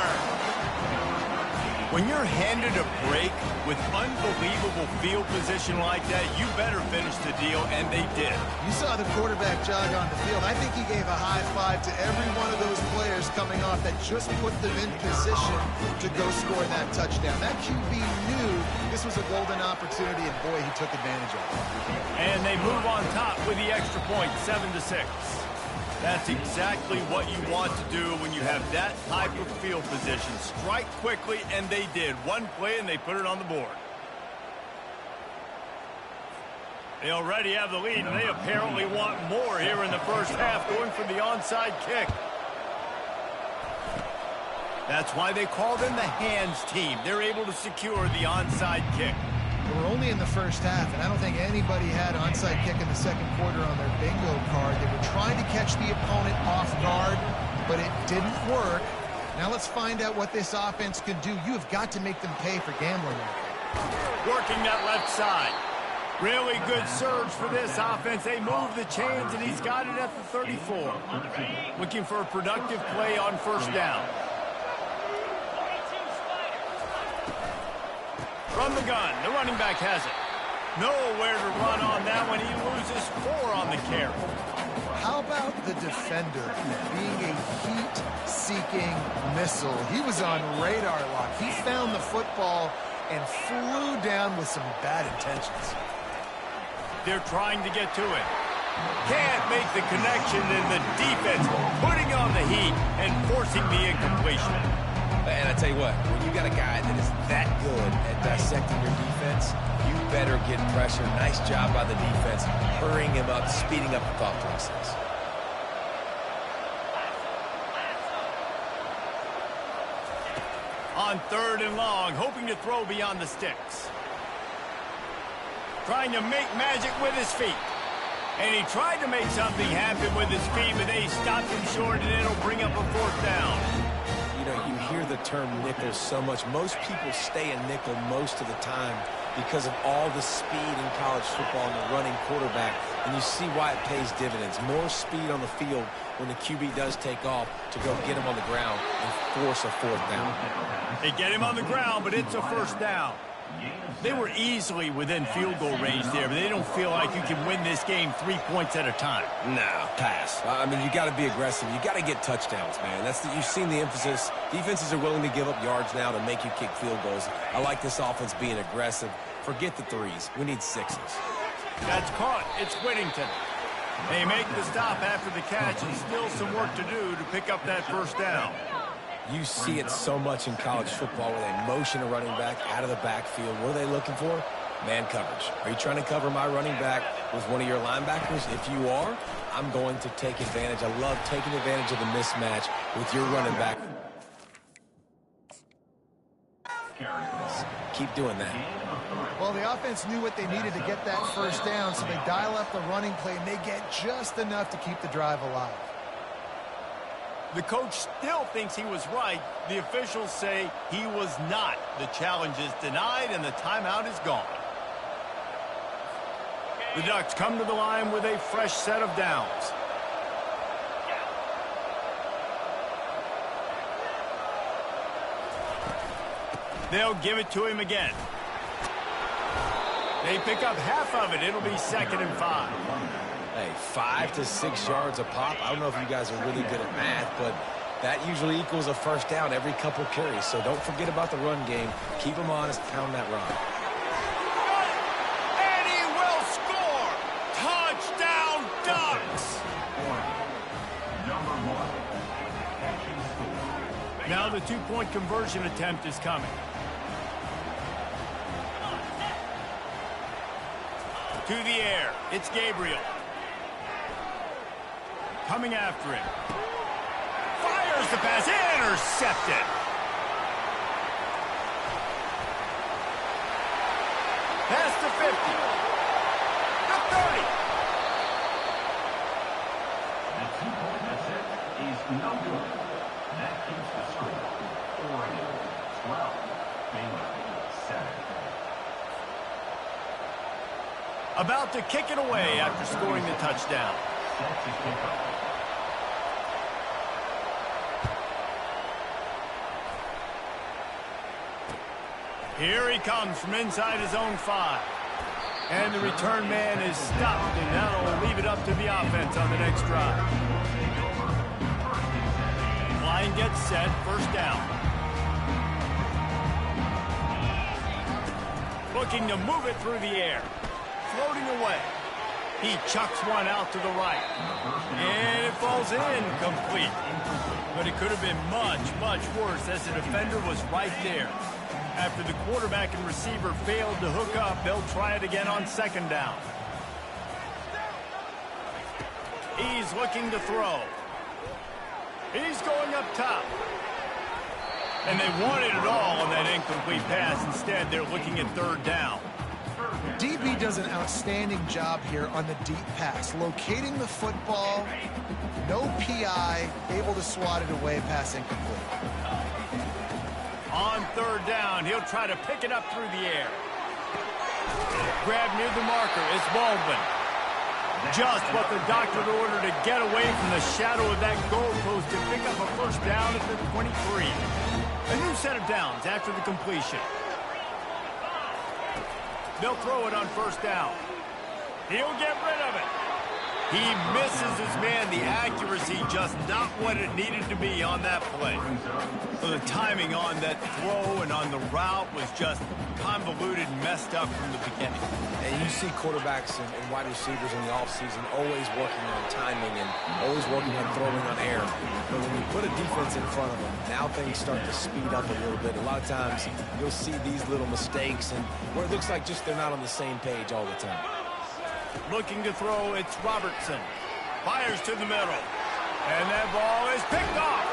When you're handed a break with unbelievable field position like that, you better finish the deal, and they did. You saw the quarterback jog on the field. I think he gave a high five to every one of those players coming off that just put them in position to go score that touchdown. That QB knew this was a golden opportunity, and boy, he took advantage of it. And they move on top with the extra point, 7-6. That's exactly what you want to do when you have that type of field position. Strike quickly, and they did. One play, and they put it on the board. They already have the lead, and they apparently want more here in the first half, going for the onside kick. That's why they call them the hands team. They're able to secure the onside kick. We're only in the first half, and I don't think anybody had onside kick in the second quarter on their bingo card. They were trying to catch the opponent off guard, but it didn't work. Now let's find out what this offense can do. You have got to make them pay for gambling. Working that left side. Really good surge for this offense. They move the chains, and he's got it at the 34. Looking for a productive play on first down. From the gun, the running back has it. Nowhere to run on that one. He loses 4 on the carry. How about the defender being a heat-seeking missile? He was on radar lock. He found the football and flew down with some bad intentions. They're trying to get to it. Can't make the connection, and the defense putting on the heat and forcing the incompletion. And I tell you what, when you got a guy that is that good at dissecting your defense, you better get pressure. Nice job by the defense, hurrying him up, speeding up the thought process. On 3rd and long, hoping to throw beyond the sticks. Trying to make magic with his feet. And he tried to make something happen with his feet, but they stopped him short, and it'll bring up a 4th down. You know, you hear the term nickel so much. Most people stay a nickel most of the time because of all the speed in college football and the running quarterback. And you see why it pays dividends. More speed on the field when the QB does take off to go get him on the ground and force a 4th down. They get him on the ground, but it's a 1st down. They were easily within field goal range there, but they don't feel like you can win this game 3 points at a time. No, pass. I mean, you got to be aggressive. You got to get touchdowns, man. You've seen the emphasis. Defenses are willing to give up yards now to make you kick field goals. I like this offense being aggressive. Forget the 3s. We need 6s. That's caught. It's Whittington. They make the stop after the catch, and still some work to do to pick up that 1st down. You see it so much in college football where they motion a running back out of the backfield. What are they looking for? Man coverage. Are you trying to cover my running back with one of your linebackers? If you are, I'm going to take advantage. I love taking advantage of the mismatch with your running back. Keep doing that. Well, the offense knew what they needed to get that 1st down, so they dial up the running play, and they get just enough to keep the drive alive. The coach still thinks he was right. The officials say he was not. The challenge is denied, and the timeout is gone. The Ducks come to the line with a fresh set of downs. They'll give it to him again. They pick up half of it. It'll be 2nd and 5. Hey, 5 to 6 yards a pop. I don't know if you guys are really good at math, but that usually equals a 1st down every couple carries. So don't forget about the run game. Keep them honest. Pound that rock. And he will score! Touchdown, Ducks! Now the 2-point conversion attempt is coming. To the air. It's Gabriel. Coming after him. Fires the pass. Intercepted. Pass to 50. The 30. The 2-point attempt is no good. That keeps the score. Oregon 12, Baylor 7. About to kick it away after scoring the touchdown. Here he comes from inside his own 5. And the return man is stopped, and that'll leave it up to the offense on the next drive. Line gets set, first down. Looking to move it through the air. Floating away. He chucks one out to the right. And it falls incomplete. But it could have been much, much worse as the defender was right there. After the quarterback and receiver failed to hook up, they'll try it again on second down. He's looking to throw. He's going up top. And they wanted it all on that incomplete pass. Instead, they're looking at third down. DB does an outstanding job here on the deep pass, locating the football, no PI, able to swat it away, pass incomplete. On third down, he'll try to pick it up through the air. Grab near the marker, it's Baldwin. Just what the doctor ordered to get away from the shadow of that goalpost to pick up a first down at the 23. A new set of downs after the completion. They'll throw it on first down. He'll get rid of it. He misses his man. The accuracy just not what it needed to be on that play. So the timing on that throw and on the route was just convoluted and messed up from the beginning. And you see quarterbacks and wide receivers in the offseason always working on timing and always working on throwing on air. But when you put a defense in front of them, now things start to speed up a little bit. A lot of times you'll see these little mistakes and where it looks like just they're not on the same page all the time. Looking to throw, it's Robertson. Fires to the middle. And that ball is picked off.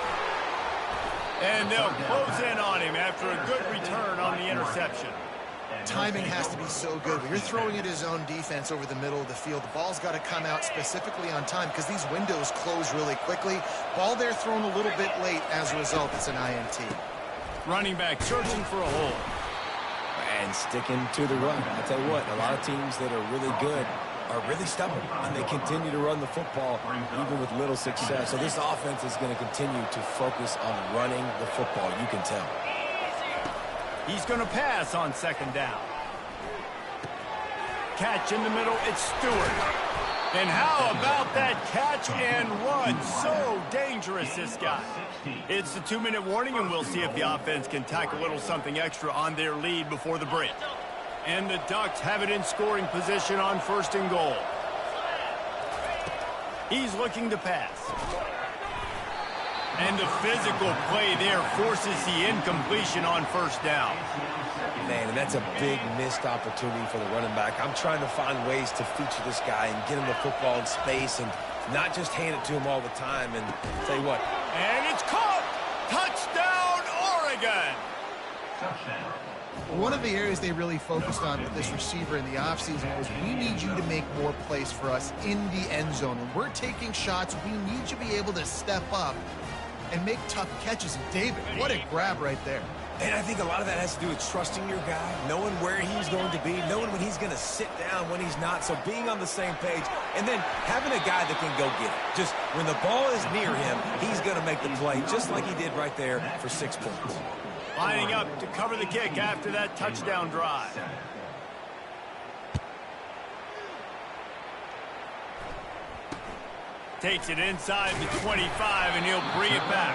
And they'll close in on him after a good return on the interception. Timing has to be so good. When you're throwing at his own defense over the middle of the field, the ball's got to come out specifically on time because these windows close really quickly. Ball there thrown a little bit late. As a result, it's an INT. Running back searching for a hole. And sticking to the run. I tell you what, a lot of teams that are really good are really stubborn, and they continue to run the football even with little success. So this offense is going to continue to focus on running the football, you can tell. He's going to pass on second down. Catch in the middle, it's Stewart. And how about that catch and run? So dangerous, this guy. It's the 2-minute warning, and we'll see if the offense can tack a little something extra on their lead before the break. And the Ducks have it in scoring position on first and goal. He's looking to pass. And the physical play there forces the incompletion on first down. Man, and that's a big missed opportunity for the running back. I'm trying to find ways to feature this guy and get him the football in space and not just hand it to him all the time. And tell you what. And it's caught! Touchdown, Oregon! Touchdown. One of the areas they really focused on with this receiver in the offseason was we need you to make more plays for us in the end zone. When we're taking shots, we need you to be able to step up and make tough catches. And David, what a grab right there. And I think a lot of that has to do with trusting your guy, knowing where he's going to be, knowing when he's going to sit down, when he's not. So being on the same page, and then having a guy that can go get it. Just when the ball is near him, he's going to make the play, just like he did right there for 6 points. Lining up to cover the kick after that touchdown drive. Takes it inside the 25, and he'll bring it back.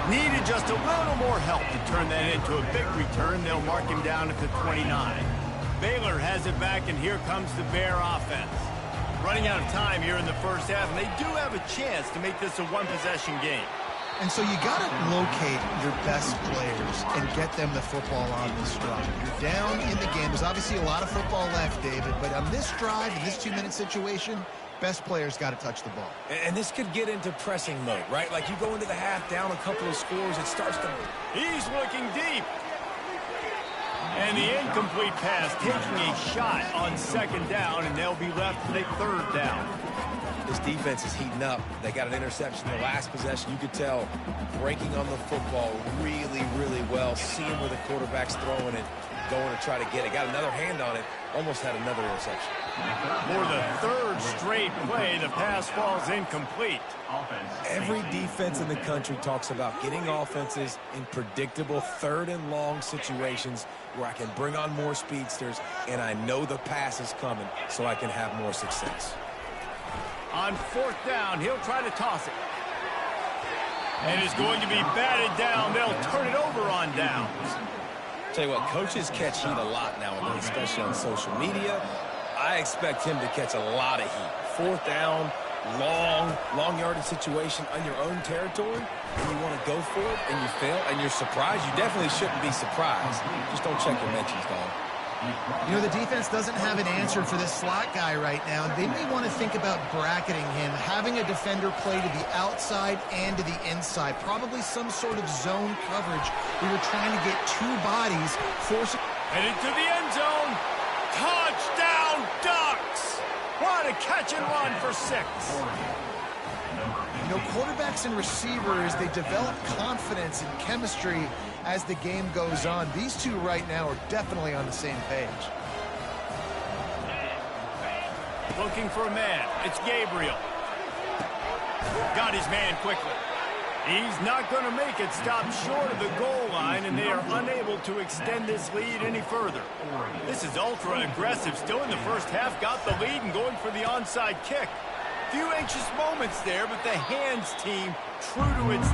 Needed just a little more help to turn that into a big return. They'll mark him down at the 29. Baylor has it back, and here comes the Bear offense. Running out of time here in the first half, and they do have a chance to make this a one-possession game. And so you got to locate your best players and get them the football on this drive. You're down in the game. There's obviously a lot of football left, David, but on this drive, in this 2-minute situation, best players got to touch the ball. And this could get into pressing mode, right? Like you go into the half down a couple of scores, it starts to... He's looking deep. And the incomplete pass taking a shot on second down, and they'll be left with a third down. This defense is heating up. They got an interception in the last possession. You could tell breaking on the football really, really well. Seeing where the quarterback's throwing it, going to try to get it. Got another hand on it. Almost had another interception. For the third straight play, the pass falls incomplete. Every defense in the country talks about getting offenses in predictable third and long situations where I can bring on more speedsters and I know the pass is coming so I can have more success. On fourth down, he'll try to toss it. And it's going to be batted down. They'll turn it over on downs. Tell you what, coaches catch heat a lot nowadays, especially on social media. I expect him to catch a lot of heat. Fourth down, long yardage situation on your own territory, and you want to go for it, and you fail, and you're surprised. You definitely shouldn't be surprised. Just don't check your mentions, dog. You know, the defense doesn't have an answer for this slot guy right now. They may want to think about bracketing him, having a defender play to the outside and to the inside. Probably some sort of zone coverage. We were trying to get two bodies, forcing... Headed to the end zone. Touchdown, Ducks! What a catch and run for 6. You know, quarterbacks and receivers, they develop confidence and chemistry as the game goes on. These two right now are definitely on the same page. Looking for a man. It's Gabriel. Got his man quickly. He's not going to make it. Stop short of the goal line, and they are unable to extend this lead any further. This is ultra-aggressive. Still in the first half, got the lead and going for the onside kick. Few anxious moments there, but the hands team true to its...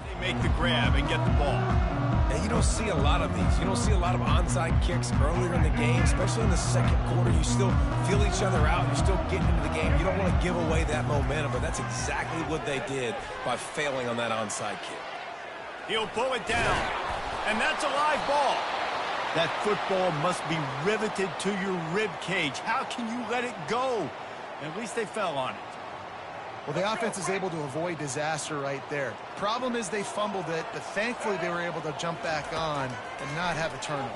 They make the grab and get the ball. And you don't see a lot of these. You don't see a lot of onside kicks earlier in the game, especially in the second quarter. You still feel each other out. You're still getting into the game. You don't want to give away that momentum, but that's exactly what they did by failing on that onside kick. He'll pull it down, and that's a live ball. That football must be riveted to your rib cage. How can you let it go? At least they fell on it. Well, the offense is able to avoid disaster right there. Problem is they fumbled it, but thankfully they were able to jump back on and not have a turnover.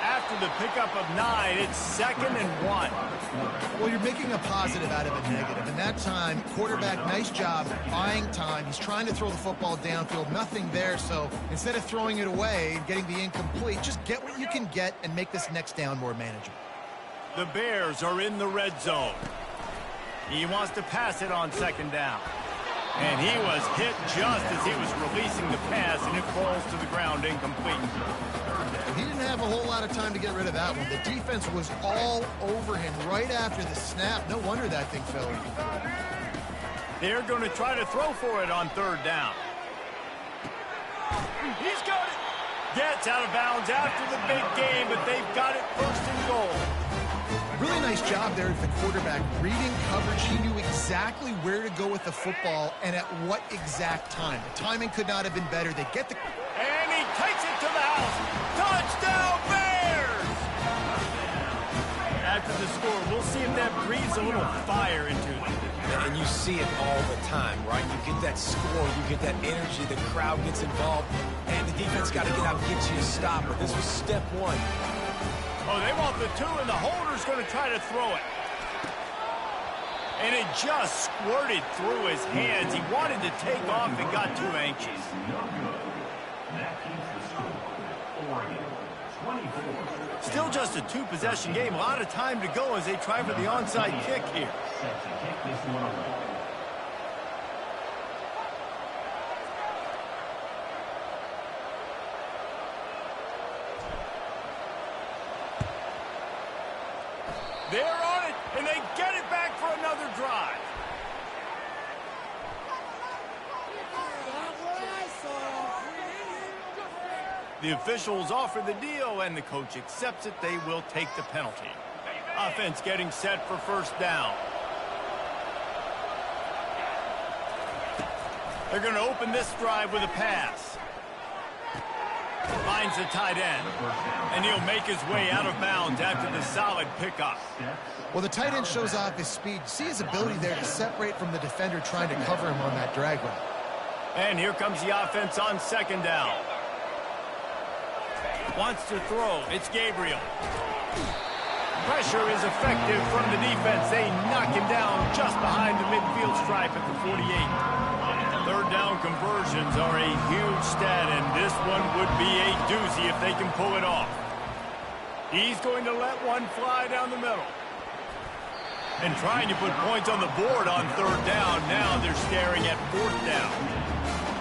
After the pickup of 9, it's 2nd and 1. Well, you're making a positive out of a negative. And that time, quarterback, nice job buying time. He's trying to throw the football downfield. Nothing there. So instead of throwing it away and getting the incomplete, just get what you can get and make this next down more manageable. The Bears are in the red zone. He wants to pass it on 2nd down. And he was hit just as he was releasing the pass, and it falls to the ground incomplete. He didn't have a whole lot of time to get rid of that one. The defense was all over him right after the snap. No wonder that thing fell. They're going to try to throw for it on 3rd down. He's got it. Gets out of bounds after the big game, but they've got it 1st and goal. Really nice job there at the quarterback. Reading coverage, he knew exactly where to go with the football and at what exact time. The timing could not have been better. They get the... And he takes it to the house. Touchdown, Bears! After the score, we'll see if that breathes a little fire into them. And you see it all the time, right? You get that score, you get that energy, the crowd gets involved, and the defense got to get out and get you a stop. But this was step 1. Oh, they want the 2, and the holder's going to try to throw it. And it just squirted through his hands. He wanted to take off and got too anxious. That keeps the score. Oregon, 24. Still just a 2-possession game. A lot of time to go as they try for the onside kick here. Set to kick this one away. They're on it, and they get it back for another drive. The officials offer the deal, and the coach accepts it. They will take the penalty. Offense getting set for 1st down. They're going to open this drive with a pass. Finds the tight end, and he'll make his way out of bounds after the solid pickup. Well, the tight end shows off his speed. See his ability there to separate from the defender trying to cover him on that drag route. And here comes the offense on 2nd down. Wants to throw. It's Gabriel. Pressure is effective from the defense. They knock him down just behind the midfield stripe at the 48. Third down conversions are a huge stat, and this one would be a doozy if they can pull it off. He's going to let one fly down the middle. And trying to put points on the board on third down. Now they're staring at fourth down.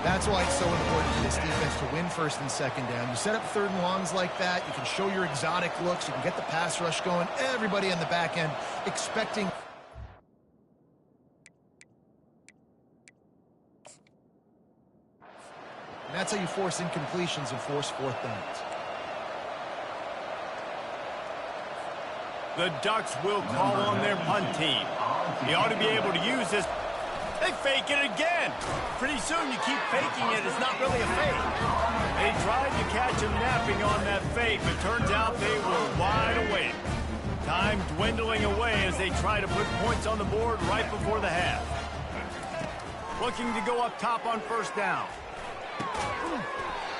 That's why it's so important for this defense to win first and second down. You set up third and longs like that. You can show your exotic looks. You can get the pass rush going. Everybody on the back end expecting. And that's how you force incompletions and force fourth downs. The Ducks will call on their punt team. He ought to be able to use this. They fake it again. Pretty soon you keep faking it. It's not really a fake. They tried to catch him napping on that fake, but turns out they were wide awake. Time dwindling away as they try to put points on the board right before the half. Looking to go up top on first down.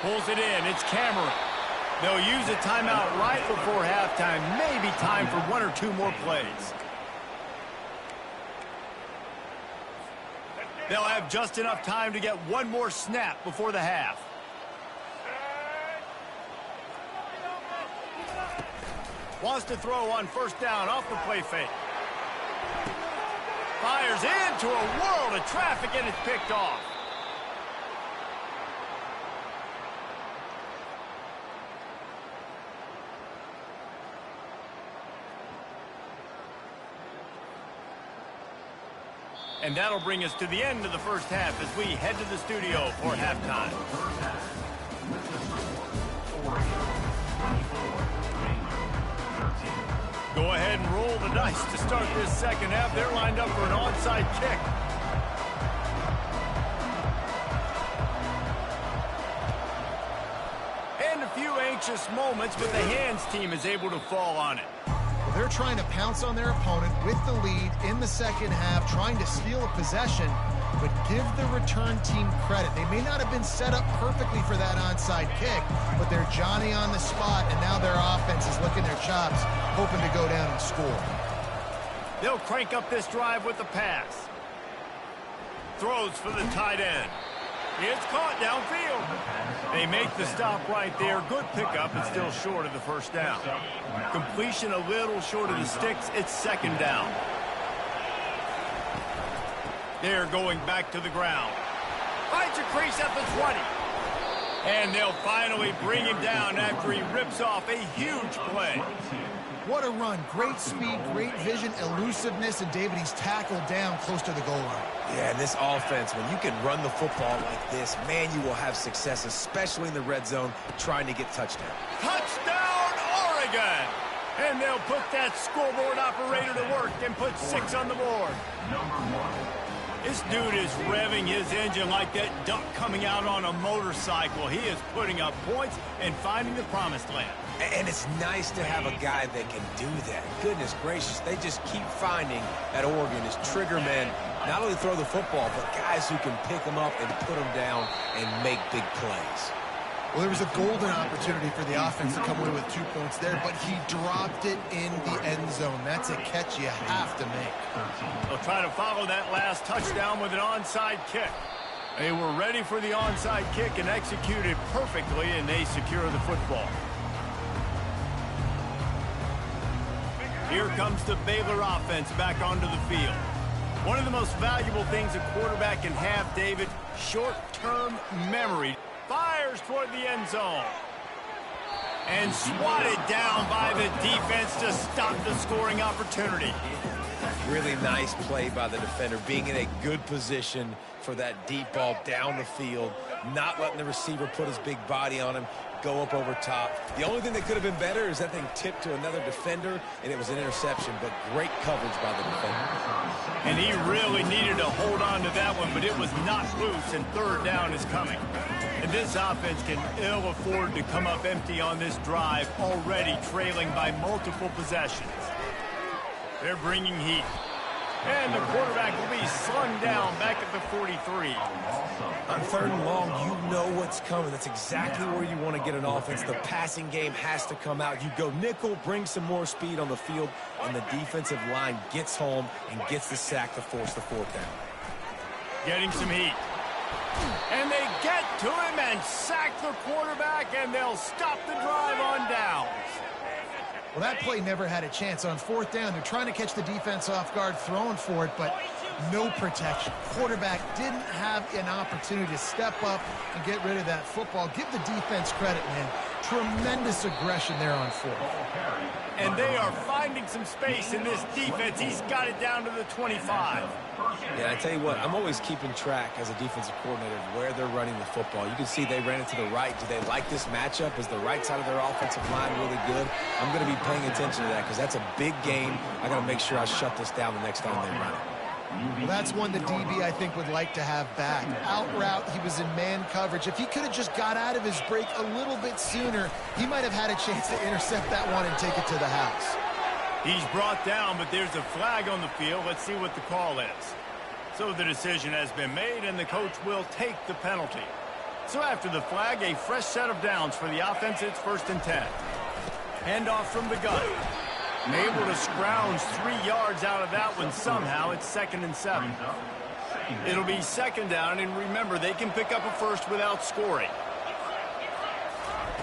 Pulls it in. It's Cameron. They'll use a timeout right before halftime. Maybe time for one or two more plays. They'll have just enough time to get one more snap before the half. Wants to throw on first down off the play fake. Fires into a world of traffic and it's picked off. And that'll bring us to the end of the first half as we head to the studio for halftime. Go ahead and roll the dice to start this second half. They're lined up for an onside kick. And a few anxious moments, but the hands team is able to fall on it. They're trying to pounce on their opponent with the lead in the second half, trying to steal a possession, but give the return team credit. They may not have been set up perfectly for that onside kick, but they're Johnny on the spot, and now their offense is licking their chops, hoping to go down and score. They'll crank up this drive with the pass. Throws for the tight end. It's caught downfield. They make the stop right there. Good pickup, but still short of the first down. Completion a little short of the sticks. It's second down. They're going back to the ground. Finds a crease at the 20. And they'll finally bring him down after he rips off a huge play. What a run. Great speed, great vision, elusiveness, and David, he's tackled down close to the goal line. Yeah, and this offense, when you can run the football like this, man, you will have success, especially in the red zone, trying to get touchdown. Touchdown, Oregon! And they'll put that scoreboard operator to work and put 6 on the board. This dude is revving his engine like that duck coming out on a motorcycle. He is putting up points and finding the promised land. And it's nice to have a guy that can do that. Goodness gracious, they just keep finding at Oregon is trigger men, not only throw the football, but guys who can pick them up and put them down and make big plays. Well, there was a golden opportunity for the offense to come away with 2 points there, but he dropped it in the end zone. That's a catch you have to make. They'll try to follow that last touchdown with an onside kick. They were ready for the onside kick and executed perfectly, and they secure the football. Here comes the Baylor offense back onto the field. One of the most valuable things a quarterback can have, David, short-term memory. Fires toward the end zone. And swatted down by the defense to stop the scoring opportunity. Really nice play by the defender, being in a good position for that deep ball down the field, not letting the receiver put his big body on him, go up over top. The only thing that could have been better is that thing tipped to another defender, and it was an interception, but great coverage by the defender. And he really needed to hold on to that one, but it was not loose, and third down is coming. And this offense can ill afford to come up empty on this drive, already trailing by multiple possessions. They're bringing heat. And the quarterback will be slung down back at the 43. On 3rd and long, you know what's coming. That's exactly where you want to get an offense. The passing game has to come out. You go nickel, bring some more speed on the field, and the defensive line gets home and gets the sack to force the 4th down. Getting some heat. And they get to him and sack the quarterback, and they'll stop the drive on downs. Well, that play never had a chance. On 4th down, they're trying to catch the defense off guard, throwing for it, but no protection. Quarterback didn't have an opportunity to step up and get rid of that football. Give the defense credit, man. Tremendous aggression there on 4th. And they are finding some space in this defense. He's got it down to the 25. Yeah, I tell you what, I'm always keeping track as a defensive coordinator of where they're running the football. You can see they ran it to the right. Do they like this matchup? Is the right side of their offensive line really good? I'm going to be paying attention to that because that's a big game. I got to make sure I shut this down the next time they run it. Well, that's one the DB, I think, would like to have back. Out route, he was in man coverage. If he could have just got out of his break a little bit sooner, he might have had a chance to intercept that one and take it to the house. He's brought down, but there's a flag on the field. Let's see what the call is. So the decision has been made, and the coach will take the penalty. So after the flag, a fresh set of downs for the offense. It's 1st and 10. Handoff from the gun. Able to scrounge 3 yards out of that one somehow. It's 2nd and 7. It'll be 2nd down, and remember, they can pick up a first without scoring.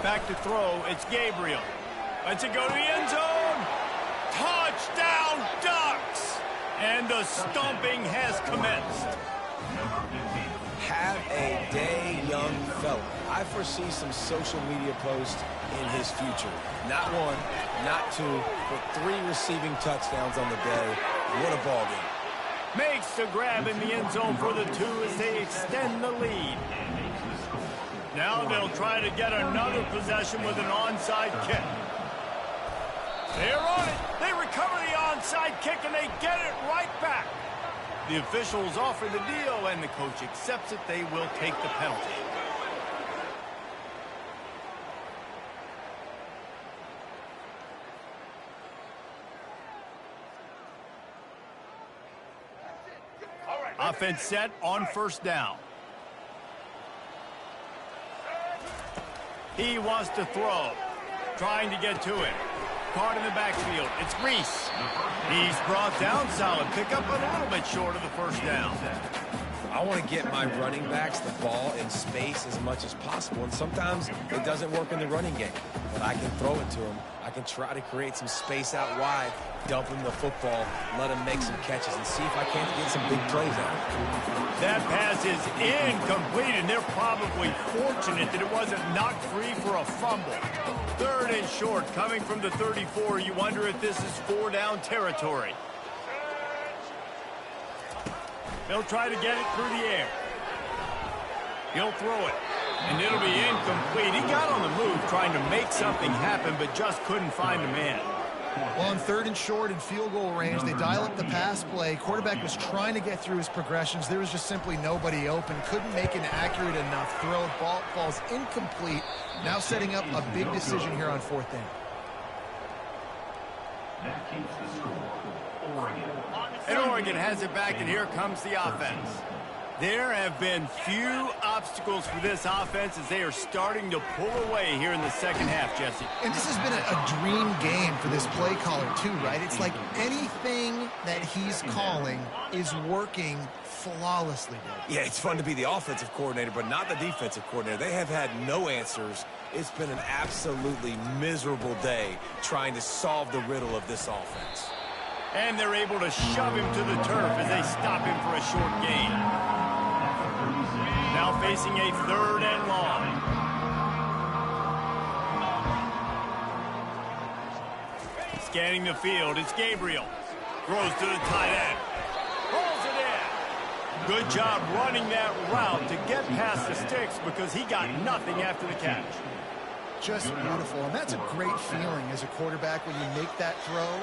Back to throw. It's Gabriel. Lets it go to the end zone. Touchdown, Ducks! And the stomping has commenced. Have a day, young fella. I foresee some social media posts in his future. Not 1, not 2, but 3 receiving touchdowns on the day. What a ball game. Makes the grab in the end zone for the 2 as they extend the lead. Now they'll try to get another possession with an onside kick. They're on it. They recover the onside kick, and they get it right back. The officials offer the deal, and the coach accepts it. They will take the penalty. Offense set on 1st down. He wants to throw. Trying to get to it. Caught in the backfield. It's Reese. He's brought down. Solid pickup, but a little bit short of the 1st down. I want to get my running backs the ball in space as much as possible, and sometimes it doesn't work in the running game, but I can throw it to them. I can try to create some space out wide, dump him the football, let him make some catches, and see if I can't get some big plays out. That pass is incomplete, and they're probably fortunate that it wasn't knocked free for a fumble. 3rd and short, coming from the 34. You wonder if this is 4-down territory. They'll try to get it through the air. He'll throw it, and it'll be incomplete. He got on the move trying to make something happen, but just couldn't find a man. Well, on 3rd and short and field goal range, they dial up the pass play. Quarterback was trying to get through his progressions. There was just simply nobody open. Couldn't make an accurate enough throw. Ball falls incomplete. Now setting up a big decision here on 4th down. That keeps the score. Oregon. And Oregon has it back, and here comes the offense. There have been few obstacles for this offense as they are starting to pull away here in the 2nd half, Jesse. And this has been a dream game for this play caller, too, right? It's like anything that he's calling is working flawlessly. Yeah, it's fun to be the offensive coordinator, but not the defensive coordinator. They have had no answers. It's been an absolutely miserable day trying to solve the riddle of this offense. And they're able to shove him to the turf as they stop him for a short gain. Now facing a 3rd and long. Scanning the field, it's Gabriel. Throws to the tight end. Pulls it in. Good job running that route to get past the sticks because he got nothing after the catch. Just beautiful. And that's a great feeling as a quarterback when you make that throw